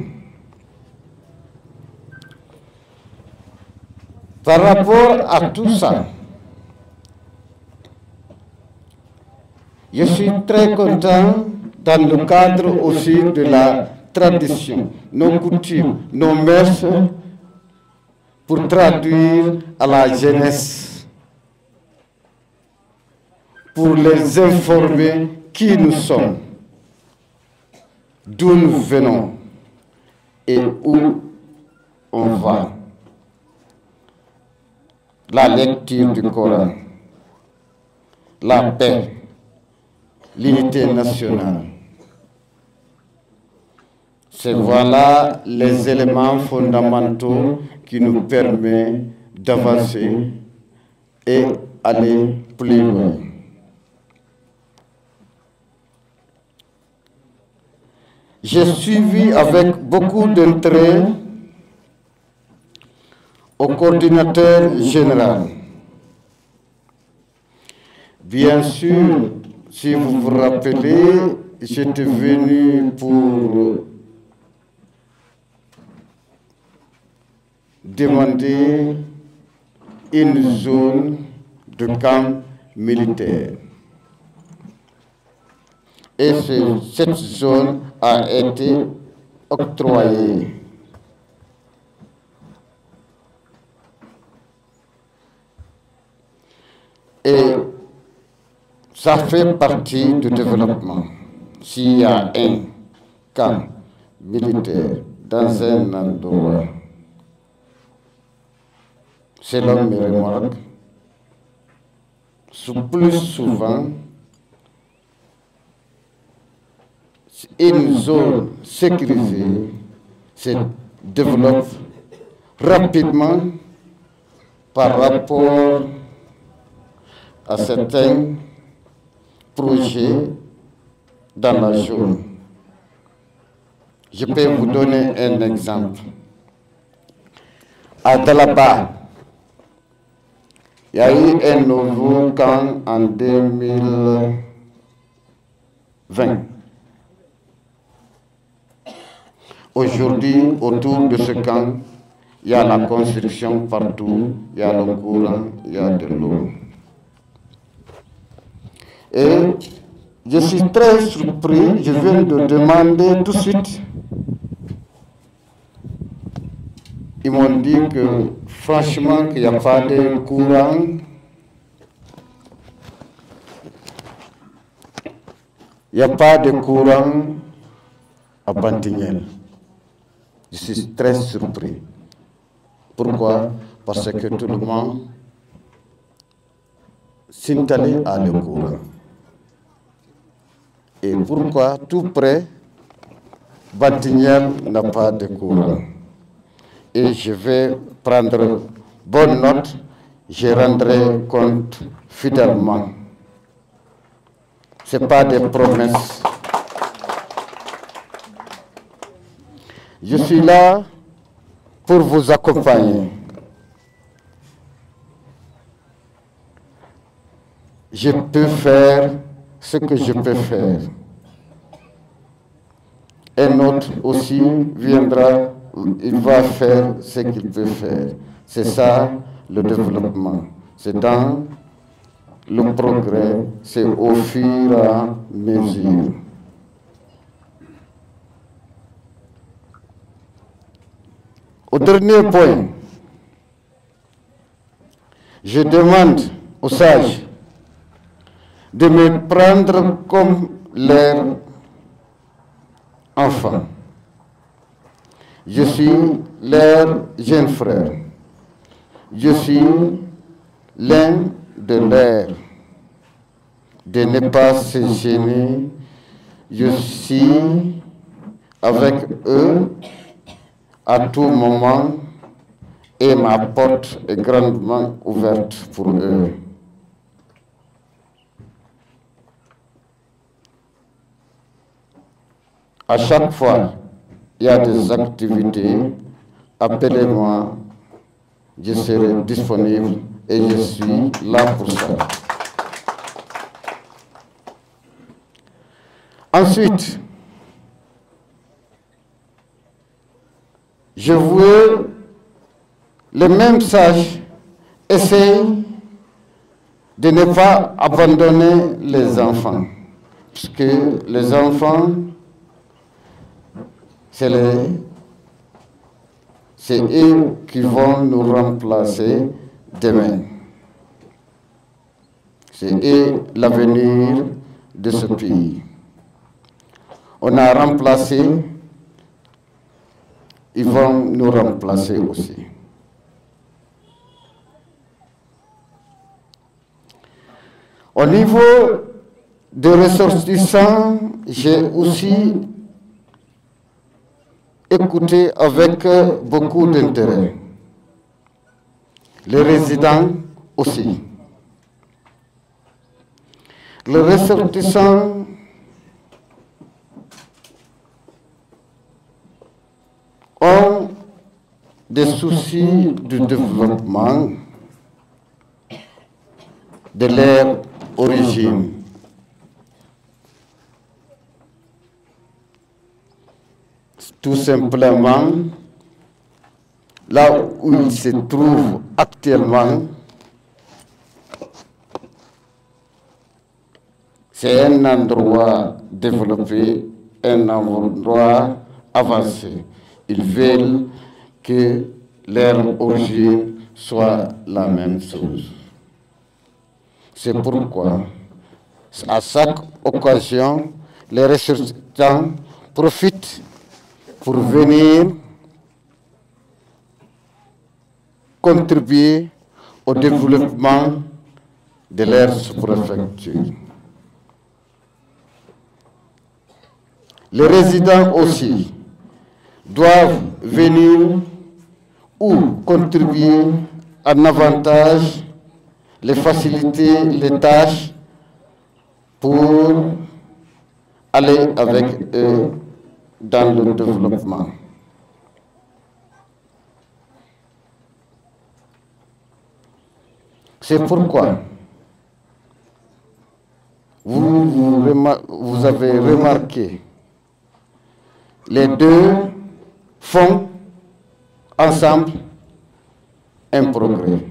[SPEAKER 12] Par rapport à tout ça, je suis très content dans le cadre aussi de la tradition, nos coutumes, nos mœurs, pour traduire à la jeunesse, pour les informer qui nous sommes. d'où nous venons et où on va. La lecture du Coran, la paix, l'unité nationale. C'est voilà les éléments fondamentaux qui nous permettent d'avancer et aller plus loin. J'ai suivi avec beaucoup d'intérêt au coordinateur général. Bien sûr, si vous vous rappelez, j'étais venu pour demander une zone de camp militaire. Et cette zone a été octroyée. Et ça fait partie du développement. S'il y a un camp militaire dans un endroit, selon mes remarques, plus souvent, une zone sécurisée se développe rapidement par rapport à certains projets dans la zone. Je peux vous donner un exemple. À Dalaba, il y a eu un nouveau camp en 2020. Aujourd'hui, autour de ce camp, il y a la construction partout, il y a le courant, il y a de l'eau. Et je suis très surpris, je viens de demander tout de suite. Ils m'ont dit que franchement, qu'il n'y a pas de courant. Il n'y a pas de courant à Bantignel. Je suis très surpris. Pourquoi? Parce que tout le monde s'installe à le courant. Et pourquoi tout près, Bantignel n'a pas de courant? Et je vais prendre bonne note, je rendrai compte fidèlement. Ce n'est pas des promesses. Je suis là pour vous accompagner. Je peux faire ce que je peux faire. Un autre aussi viendra, il va faire ce qu'il peut faire. C'est ça le développement. C'est dans le progrès, c'est au fur et à mesure. Au dernier point, je demande aux sages de me prendre comme leur enfant. Je suis leur jeune frère. Je suis l'un de leurs. De ne pas se gêner. Je suis avec eux à tout moment et ma porte est grandement ouverte pour eux. À chaque fois, il y a des activités, appelez-moi, je serai disponible et je suis là pour ça. Ensuite, je veux les mêmes sages essayer de ne pas abandonner les enfants, parce que les enfants, c'est eux qui vont nous remplacer demain. C'est eux l'avenir de ce pays. On a remplacé, ils vont nous remplacer aussi. Au niveau des ressortissants, j'ai aussi écouté avec beaucoup d'intérêt. Les résidents aussi. Les ressortissants ont des soucis du développement de leur origine. Tout simplement, là où ils se trouvent actuellement, c'est un endroit développé, un endroit avancé. Ils veulent que leur origine soit la même chose. C'est pourquoi, à chaque occasion, les ressortissants profitent pour venir contribuer au développement de leur sous-préfecture. Les résidents aussi doivent venir ou contribuer en avantage, les faciliter les tâches pour aller avec eux dans le développement. C'est pourquoi vous avez remarqué, les deux font ensemble un progrès.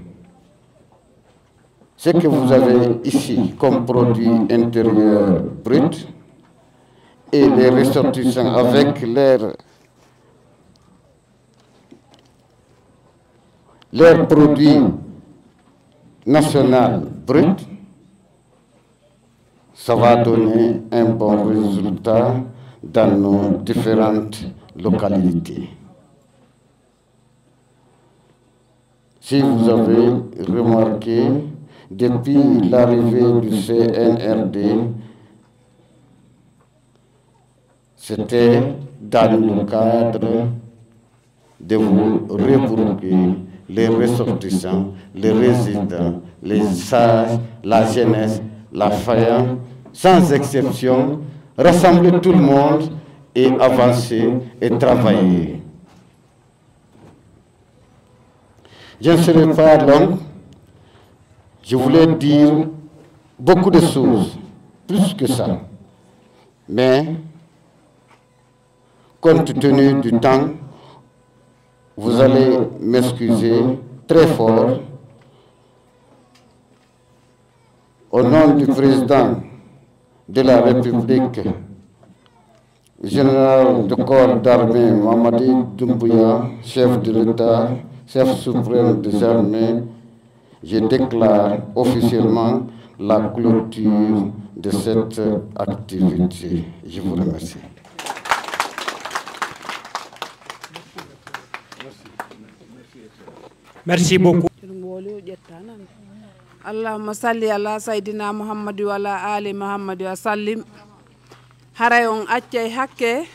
[SPEAKER 12] Ce que vous avez ici comme produit intérieur brut et les ressortissants avec leur produit national brut, ça va donner un bon résultat dans nos différentes localités. Si vous avez remarqué, depuis l'arrivée du CNRD, c'était dans le cadre de vous regrouper les ressortissants, les résidents, les sages, la jeunesse, la faïence, sans exception, rassembler tout le monde et avancer et travailler. Je ne serai pas long, je voulais dire beaucoup de choses, plus que ça, mais compte tenu du temps, vous allez m'excuser très fort. Au nom du président de la République, général de corps d'armée Mamadi Doumbouya, chef de l'État, chef suprême des armées, je déclare officiellement la clôture de cette activité. Je vous remercie.
[SPEAKER 1] Merci beaucoup.
[SPEAKER 13] Allahumma salli ala sayyidina Muhammad wa ala ali Muhammad wa sallim. Haray on accay hakke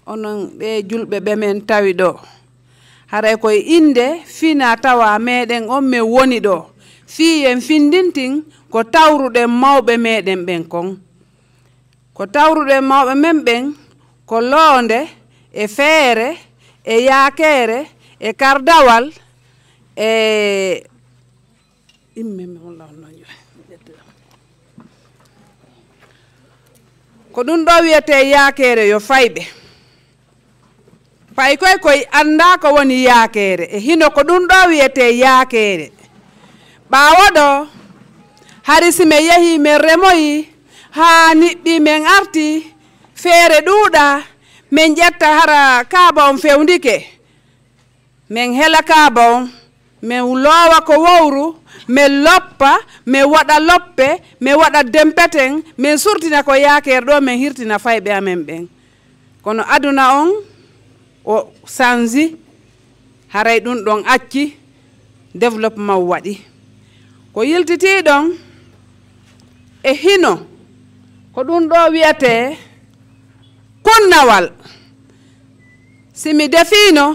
[SPEAKER 13] onon be julbe be men tawi do. Haray koy inde fina tawa meden on me woni do. Fi en findintin ko tawrude mawbe meden ben kon. Ko tawrude mawbe men ben ko londe e feere e yaakere e kardawal ko ɗum ɗo wiyete yaakere yo fayɓe fay koy koy anda ko woni yaakere e hino ko ɗum ɗo wiyete yaakere ɓaawo ɗo hari si me yehi men remoyi ha niɓɓi men arti feere ɗuuɗa men ƴetta hara kaaba on fewndike men hela kaaba on mi loowa ko wowru mi loppa mi waɗa loppe mi waɗa dempeten min surtina ko yaaker ɗo min hirtina fayɓe amen ɓen kono aduna on o sanji haray ɗum ɗon acci développement waɗi ko yiltitiɗon e hino ko ɗum ɗo wiyete kunnawal simi defino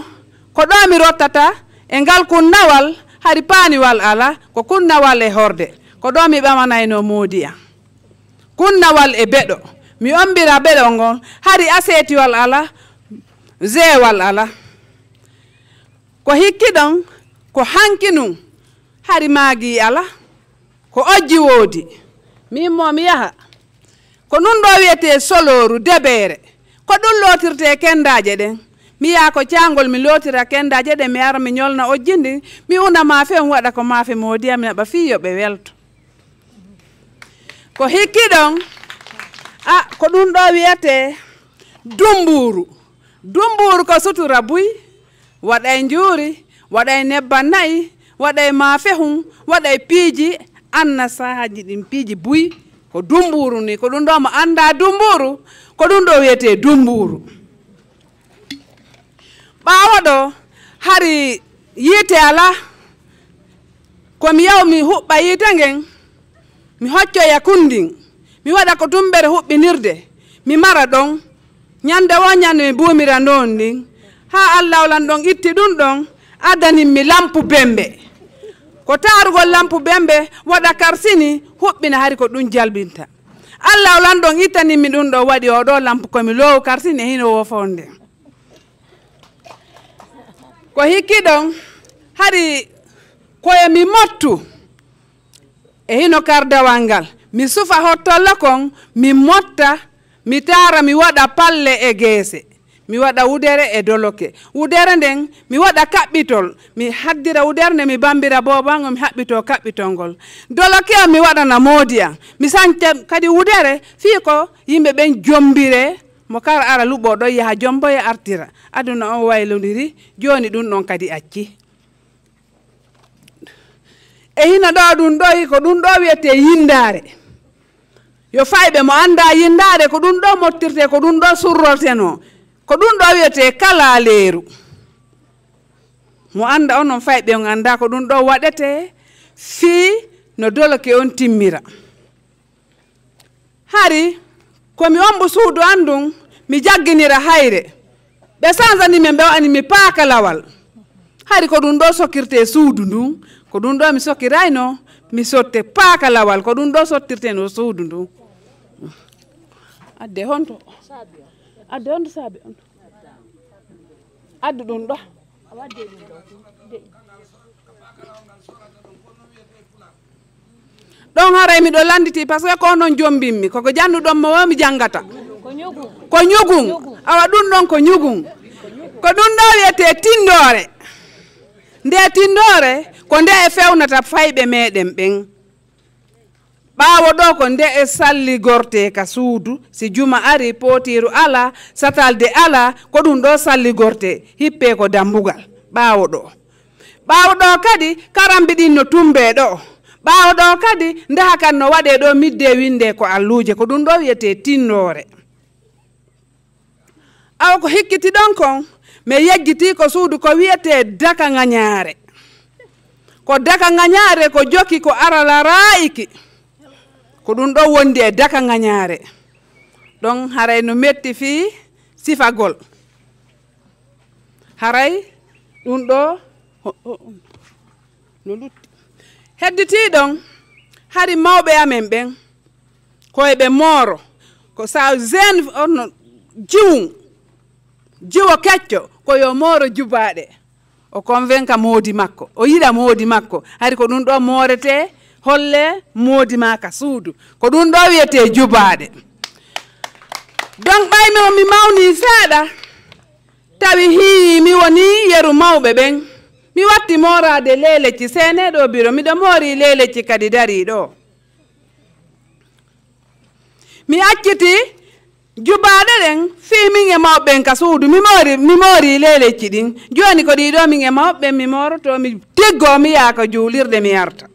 [SPEAKER 13] ko ɗo mi rottata e ngal kunnawal hari paaniwal ala ko kunnawal e horde ko ɗo mi ɓamanayno moodiya kunnawal e beɗo mi ombira beɗo ngon hari asetiwal ala zeewal ala ko hikkiɗon ko hankinum hari maagi ala ko ojji woodi min mo mi yaha ko nun ɗo wiyete soloru debeere ko ɗum lootirte kendaje ɗen mi yaha ko caangol mi lootira kendaje ɗen mi ara mi ñolna ojjindi mi una maafe on waɗa ko maafe moodiya mi naɓa fiyo ɓe welto ko hikkiɗon ko ɗum ɗo wiyete dumburu dumburu ko sutura buy waɗay njuuri waɗay nebban nayi waɗay maafe hum waɗay piiji anna sahaji ɗin piiji buy ko dumburu ni ko ɗum ɗo mo anda dumburu ko ɗum ɗo wiyete dumburu ɓaawo ɗo hari yiite ala komi yaw mi huɓɓa yiite ngen mi hoccoya kundin mi waɗa ko dumbere huɓɓinirde mi mara ɗon ñande wo ñande mi buumira noon ndin ha allah olan ɗon itti ɗum ɗon addaninmi lampu bembe ko taarugol lampu bembe waɗa karsini huɓɓina hari ko ɗum jalbinta allah olan ɗon ittaninmi ɗum ɗo waɗi oɗo lampu komi loowu karsini hino wo fonde ko hikki ɗon hari koye mi mottu e hino kardawal ngal mi sufa hottolla kon mi motta mi taara mi waɗa palle e geese mi waɗa wudere e doloke wudere nden mi waɗa kaɓɓitol mi haddira wudere nde mi bambira bobango mi haɓɓito kaɓɓitol ngol doloke o mi waɗana moodi an mi sanca kadi wudere fii ko yimɓe ɓen jombire mo kara ara luɓo ɗo yaha jomboye artira aduna on waylodiri joni ɗum ɗon kadi acci e hino ɗo ɗum ɗo ko ɗum ɗo wiyete yindare yo fayɓe mo anda yindare ko ɗum ɗo mottirte ko ɗum ɗo surroteno ko ɗum ɗo wiyete kala leeru mo anda onon fayɓe on anda ko ɗum ɗo waɗete fii no doloke on timmira hari komi ombo suudu andum mi jagginira hayre ɓe sansani men ɓe wani mi paaka lawal hari ko ɗum ɗo sokkirte suudu ndun ko ɗum ɗo mi sokkirayno mi sotte paaka lawal ko ɗum ɗo sottirte no suudu ndun adde honto saabi on addu ɗum ɗo ɗon haray miɗo landiti par ce que ko noon jombinmi koko jannuɗon mo wo mi janngata ko ñugun awa ɗum ɗon ko ñugun ko ɗum ɗo wiyete tindore nde tindore ko nde e fewnata fayɓe meɗen ɓen ɓaawo ɗo ko nde e salligorte ka suudu si juma ari potiru ala satalde ala ko ɗum ɗo salligorte hippe ko dambugal ɓaawo ɗo kadi karambi ɗin no tumbe ɗo ɓaawo ɗo kadi ndaha kan no waɗe ɗo midde winde ko alluje ko ɗum ɗo wiyete tinnore awa ko hikkiti ɗon kon mi yeggiti ko suudu ko wiyete daka ŋañaare ko daka ŋañaare ko joki ko arala raiki ko ɗum ɗo wondi e daka ŋañaare ɗon haray no metti fii sifagol haray ɗum ɗo no lutti hedditiɗon hari mawɓe amen ɓen koyeɓe mooro ko sa jeune ono jiwo kecco koyo mooro jubaɗe o convainca moodi makko o yiɗa moodi makko hari ko ɗum ɗo moorete holle moodi maka suudu ko ɗum ɗo wiyete jubaɗe donc ɓaymi o mi mawni seeɗa tawi hi mi woni yeru mawɓe ɓen mi watti morade lelecci seneɗo biro miɗo moori lelecci kadi dari ɗo mi acciti jubade den fi min e mawɓe ka suudu mi mori leleji ɗin joni ko ɗiɗo min e mawɓe mi moroto mi tiggo mi yaaka juulirde mi yarta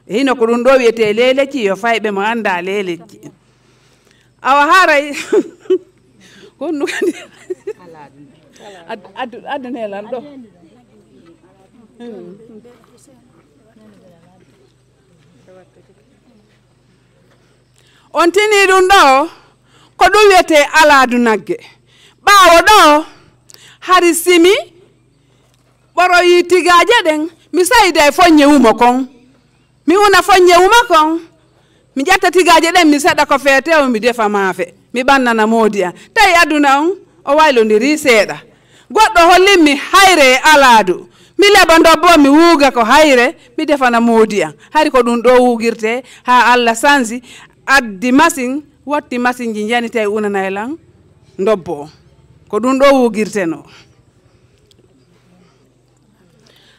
[SPEAKER 13] hino ko ɗum ɗo wiyete leleji yo fayɓe mo anda leleji awa haray honnu kadi addanelan ɗo on tini ɗum ɗo ko ɗum wiyete aladu nagge ɓaawo ɗo hari simi ɓoroyi tigaje ɗen mi sayida e foññe wuma kon mi una foññe wuma kon mi ƴetta tigaje ɗen mi seɗa ko feete o mi defa maafe mi ɓannana moodi an tawi aduna on o waylodiri seeɗa goɗɗo hollinmi hayre e aladu mi leɓa ndobbo mi wuuga ko hayre mi defana moodi an hari ko ɗum ɗo wugirte ha Allah sansi addi machine watti machine ji janite unana elan ndobbo ko ɗum ɗo wugirteno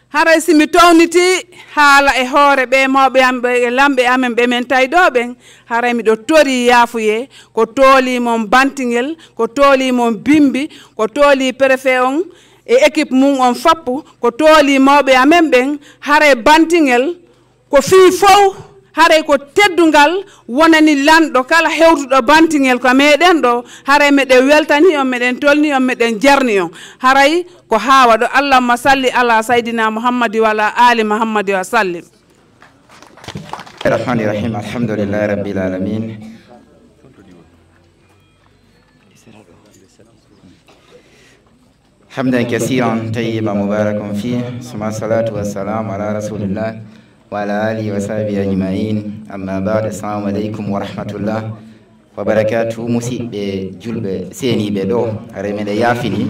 [SPEAKER 13] haray simi towniti haala e hoore ɓe mawɓe am ɓe e lamɓe amen ɓe men tawi ɗo ɓen haray miɗo tori yaafuye ko tooli mon bantingel ko tooli mon bimbi ko tooli préfet on e équipe mum on fappu ko tooli mawɓe amen ɓen haray bantingel ko fii fof haray ko teddungal wonani lanɗo kala hewtuɗo bantingel ko meɗen ɗo haray meɗen weltani on meɗen tolni on meɗen jarni on haray ko hawa ɗo allahumma salli ala saydina muhammadi wa ala ali muhammadi wa sallim
[SPEAKER 14] الرحمن الرحيم الحمد لله رب العالمين حمدا كثيرا طيبا مباركا فيه ثم الصلاة والسلام على رسول الله وعلى آله وصحبه أجمعين أما بعد السلام عليكم ورحمة الله وبركاته مسيب جلب سيني بدو رمي يافني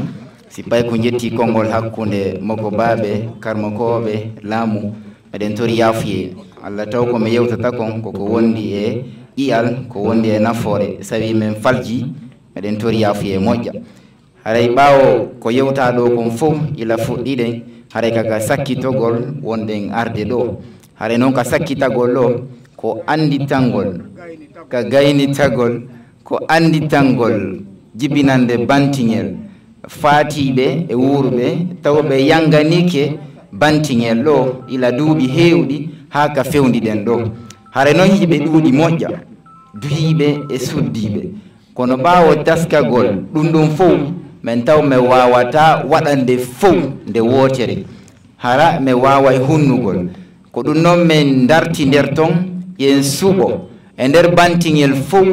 [SPEAKER 14] سيباي كنجتي كونغول حقونde moko babe karmokobe lamu meden tori yafiye Allah taw ko me yewtata kon ko wondi e iyal ko wondi e nafore sawi men falji meden tori yafiye mojja haray bawo ko yewta do kon fof ila fuddide haray kaka sakkitogol wonden arde do haray non ka sakkitagol do ko anditangol ka gaynitagol ko anditangol jibinande bantingel fatibe e wurbe tawbe yanganike bantingel do ila duubi hewdi ha ka fewndi den do hare non hibe duudi mojja duhibe e suddibe kono bawo taskagol dum fof men taw me wawata wadande fof nde wotere hara me waway hunnugol ko dum non men darti der ton yen subo e der bantingel fof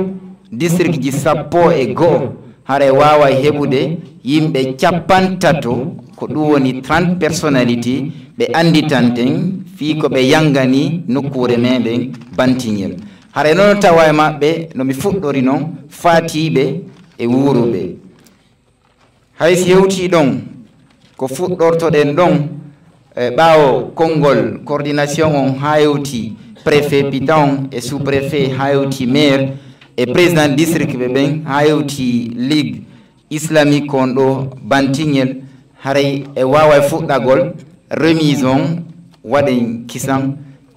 [SPEAKER 14] district ji sappo e go hare waway hebude yimbe cappantato ko dum woni 30 personnalité be anditanten fi ko be yangani nokkure meden bantingel hare non tawa mabbe no mi fuddori non fatibe e wurube haysi hewti don ko fuddorto den don bawo kongol coordination on hayoti préfet piton et sous préfet hayoti maire et président district be ben hayoti ligue islamique on do bantingel hare e wawa fuddagol remise on waden kisam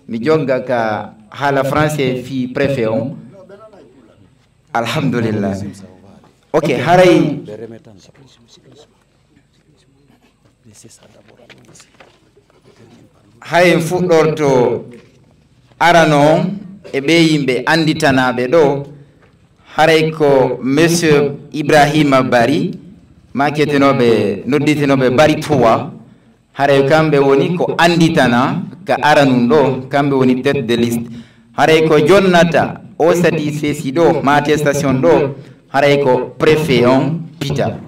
[SPEAKER 14] mi jogga ka hala français fi préfet on alhamdulillah ok haray hay fuddorto arano e be yimbe anditanabe do haray ko monsieur Ibrahima Bari maketenobe nodditenobe Bari 3 haray kambe woni ko anditana ka aranun do kambe woni tête de liste haray ko jonnata o satisfait do ma attestation do haray ko préfet on pita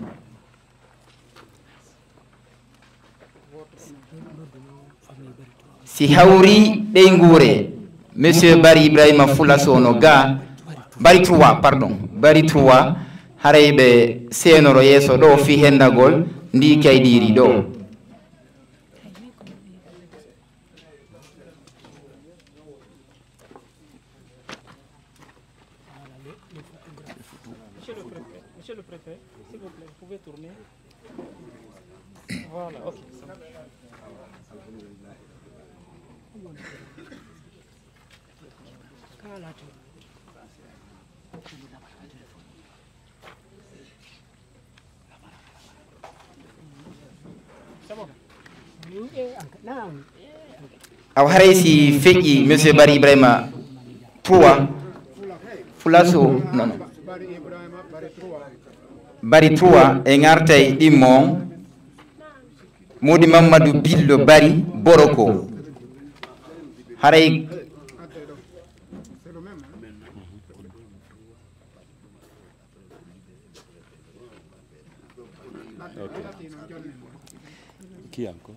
[SPEAKER 14] si hawri be ngure monsieur Bari Ibrahima Fulasono ga Bari 3 pardon Bari 3 haray be senoro yeso do fi hendagol ndi kaydiri do
[SPEAKER 5] Monsieur le préfet, s'il vous plaît, vous pouvez tourner. Voilà, ok.
[SPEAKER 14] aw haray si feƴƴi monsieur Bari Ibrahima 3 fulaso non Bari 3 e ngartay ɗimmo Modi Mamadou Billo Bari Boroko haray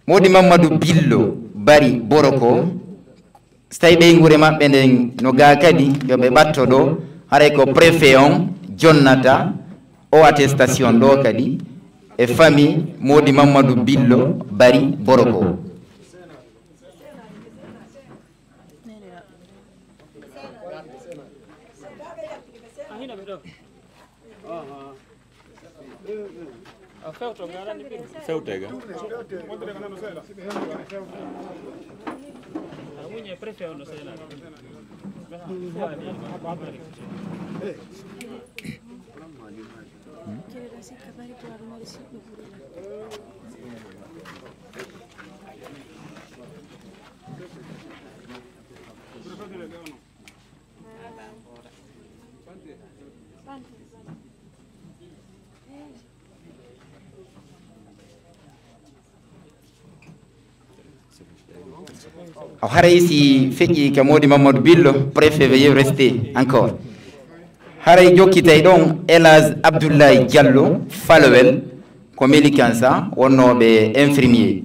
[SPEAKER 14] Modi Mamadou Billo Bari Boroko so tawi ɓe gure maɓɓe nden no ga kadi yoɓe ɓatto ɗo haray ko préfet on jonnata o attestation ɗo kadi e famille Modi Mamadou Billo Bari Boroko
[SPEAKER 15] Fewtega.
[SPEAKER 14] haray si feƴƴi ka Modi Mamadou Billo préfet veuillez rester encore haray jokkitay ɗon Elage Abdoulaye Diallo Falowel ko Mélikansa wonnoɓe infirmier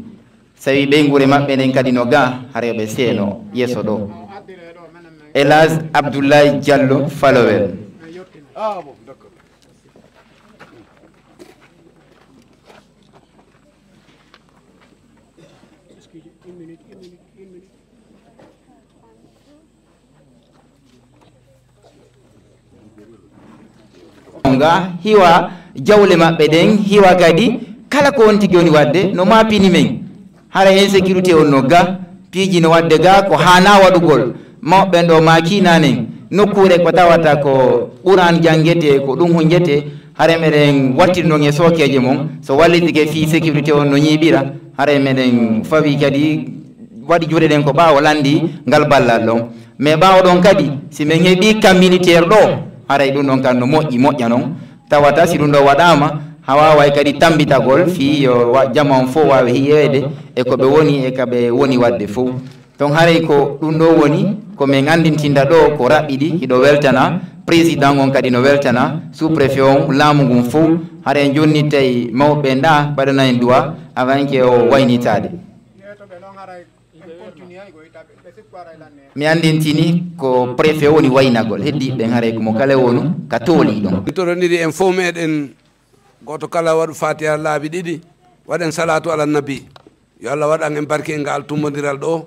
[SPEAKER 14] sawi ɓe gure maɓɓe nden kadi no ga haray ɓe seeno yesso ɗo Elage Abdoulaye Diallo Falowel nga hiwa jawle maɓɓe ɗen hiwa kadi kala ko on tigui woni wadde no mapini men hara insécurité on no ga piiji no wadde ga ko hana waɗugol mawɓen ɗo makinanen nokkure ko tawata ko ɓuran janguete ko ɗum hunjete hara meɗen wattirnon e sokeje mon so wallitike fi sécurité on no ñiɓira hara meɗen fawi kadi waɗi juuɗe ɗen ko ɓawo landi ngal ballal ɗon mais ɓawo ɗon kadi si min heeɓi kam militaire ɗo haray ɗum ɗon kan no moƴƴi moƴƴa noon tawata si ɗum ɗo waɗama ha waway kadi tambitagol fi yo jama on fof wawi hiyede e ko ɓe woni e kaɓe woni wadde fof donc haray ko ɗum ɗo woni komin andintinda ɗo ko raɓɓiɗi hiɗo weltana président on kadi no weltana sous préfet on laamu ngun fof haray jonni tawi mawɓe nda mbaɗana en duwa avant que o waynitade mi andintini ko préfet woni waynagol heddi ɓen haray komo kala wonu ka tooli ɗon
[SPEAKER 10] toroniri en fof meɗen goto kala waɗu fatiha laabi ɗiɗi waɗen salatu ala nabi yo Allah waɗan en barke ngal tummodiral ɗo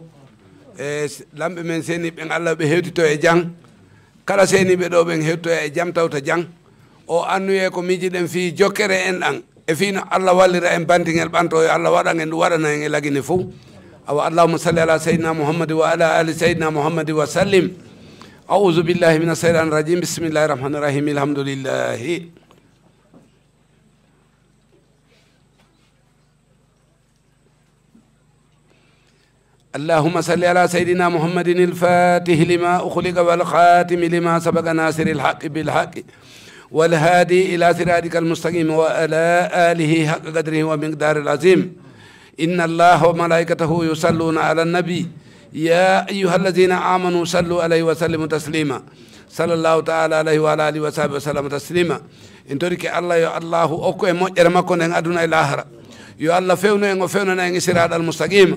[SPEAKER 10] e lamɓe men seniɓe Allah ɓe hewtito e jang kala seniɓe ɗo ɓen hewtito e jaam tawta jang o annuye ko miijiɗen fi jokkere en ɗan e fino Allah wallira en bantingel ɓanto yo Allah waɗan en ɗum waɗana en e lagine fof awa allahumma salli ala sayyidina muhammad wa ala ali sayyidina muhammad wa sallim a'udhu billahi minash shaitanir rajim bismillahir rahmanir rahim alhamdulillahi اللهم صل على سيدنا محمد الفاتح لما أخلق والخاتم لما سبق ناصر الحق بالحق والهادي إلى صراطك المستقيم وعلى آله حق قدره ومقدار العظيم إن الله وملائكته يصلون على النبي يا أيها الذين آمنوا صلوا عليه وسلموا تسليما صلى الله تعالى عليه وعلى آله وصحبه وسلم تسليما إن ترك الله يا الله أكو مجر ما كنا أدنى الآخرة يا الله فينا إن فينا إن صراط المستقيم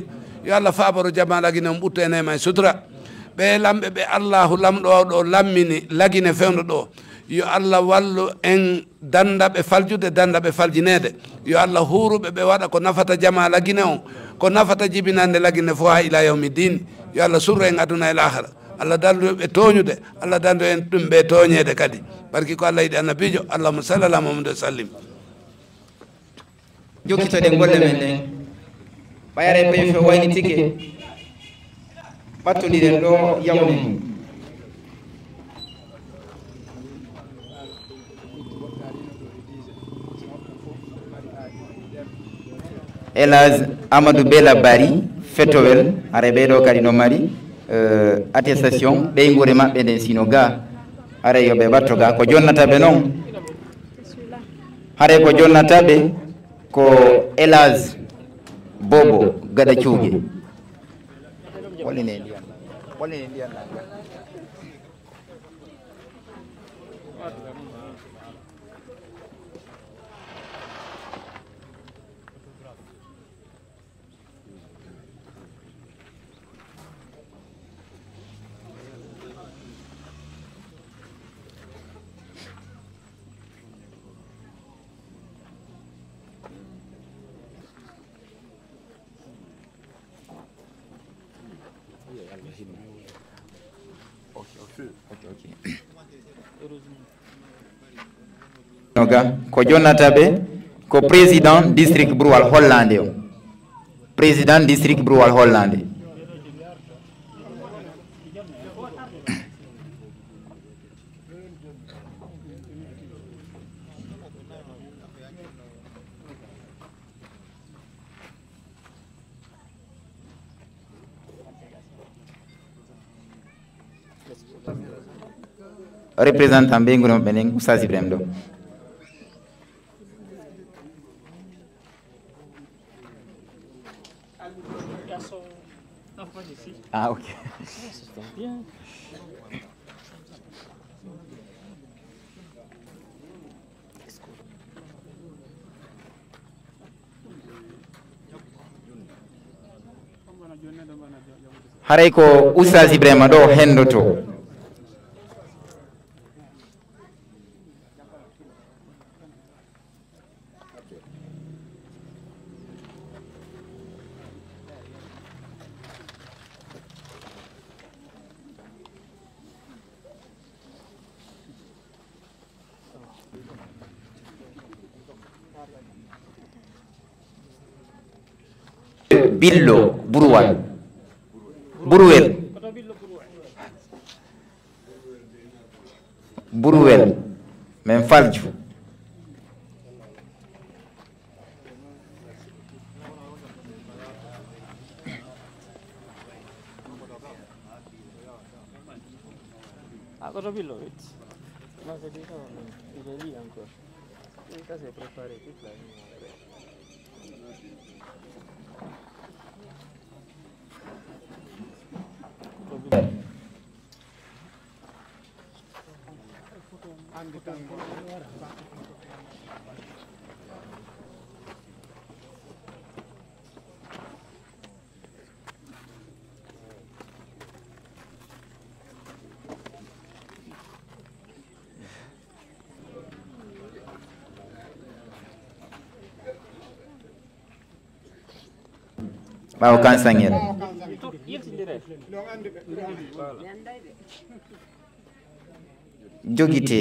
[SPEAKER 10] yo Allah faabaro jama lagine on ɓutta ene ma e sutura ɓe lamɓe ɓe Allahu lamɗo ɗo lammini lagine fewndo ɗo yo Allah wallu en dandaɓe faljude dandaɓe faljinede yo Allah huruɓe ɓe waɗa ko nafata jama lagine on ko nafata jibinande lagine fo ha ila yawmi din yo Allah surro en aduna e lahara Allah danduɓe toñude Allah dandu en ɗum ɓe toñede kadi barki ko Allah yiɗi annabijo allahumma salli ala muhammad wa sallim
[SPEAKER 14] jokkitoɗen golle men ɗen ɓayare pefe wayni tike ɓattodiren ɗo yawne mum Elaz Amadou Bela Bari Fetowel are ɓeɗo kadi no mari attestation ɓeygure maɓɓe nden sino ga are yoɓe batto ga ko jonnataɓe noon hare ko jonnataɓe ko Elaz Bobo Gada Cuuge ko jonnataɓe ko président district Browal Hollande o président district Browal Hollande représentant ɓe nguro maɓɓe nden Oustaz Ibrahima ɗo. Ah, ok. Haray ko Oustaz Ibrahima ɗo hendoto. Billo Browal Buruwel men Falju ɓawo kan sangel jogite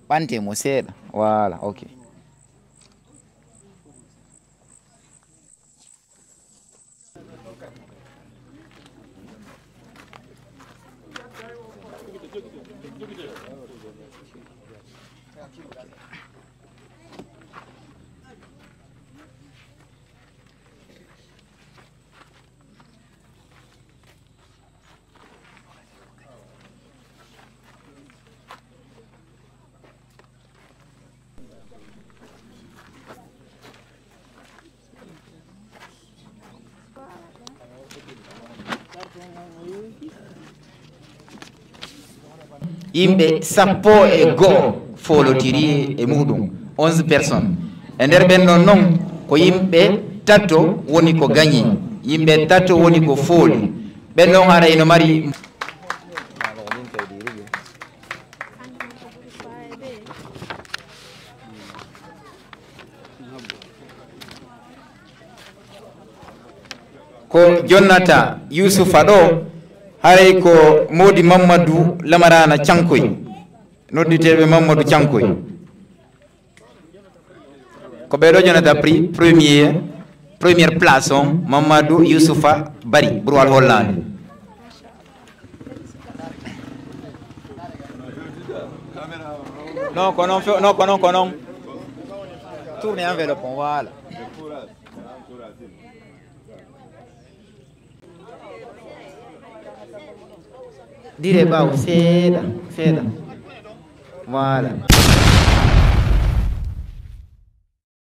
[SPEAKER 14] ɓante mo seeɗa voilà ok. Yimɓe sappo e go'o folotiri e muɗum 11 personnes e nder ɓen ɗon noon ko yimɓe tatto woni ko gagni yimɓe tatto woni ko fooli ɓen ɗon hara ino mari ko jonnata Youssoufa ɗo haray ko modi Mamadou Lamarana Thiankoy nodditeɓe Mamadou Thiankoy ko ɓeɗo jonnata prix première place on Mamadou Youssoufa Bari Burwal Hollande. Non, konon. Tournez vers le pont, voilà. Dire bah, c'est là. Voilà.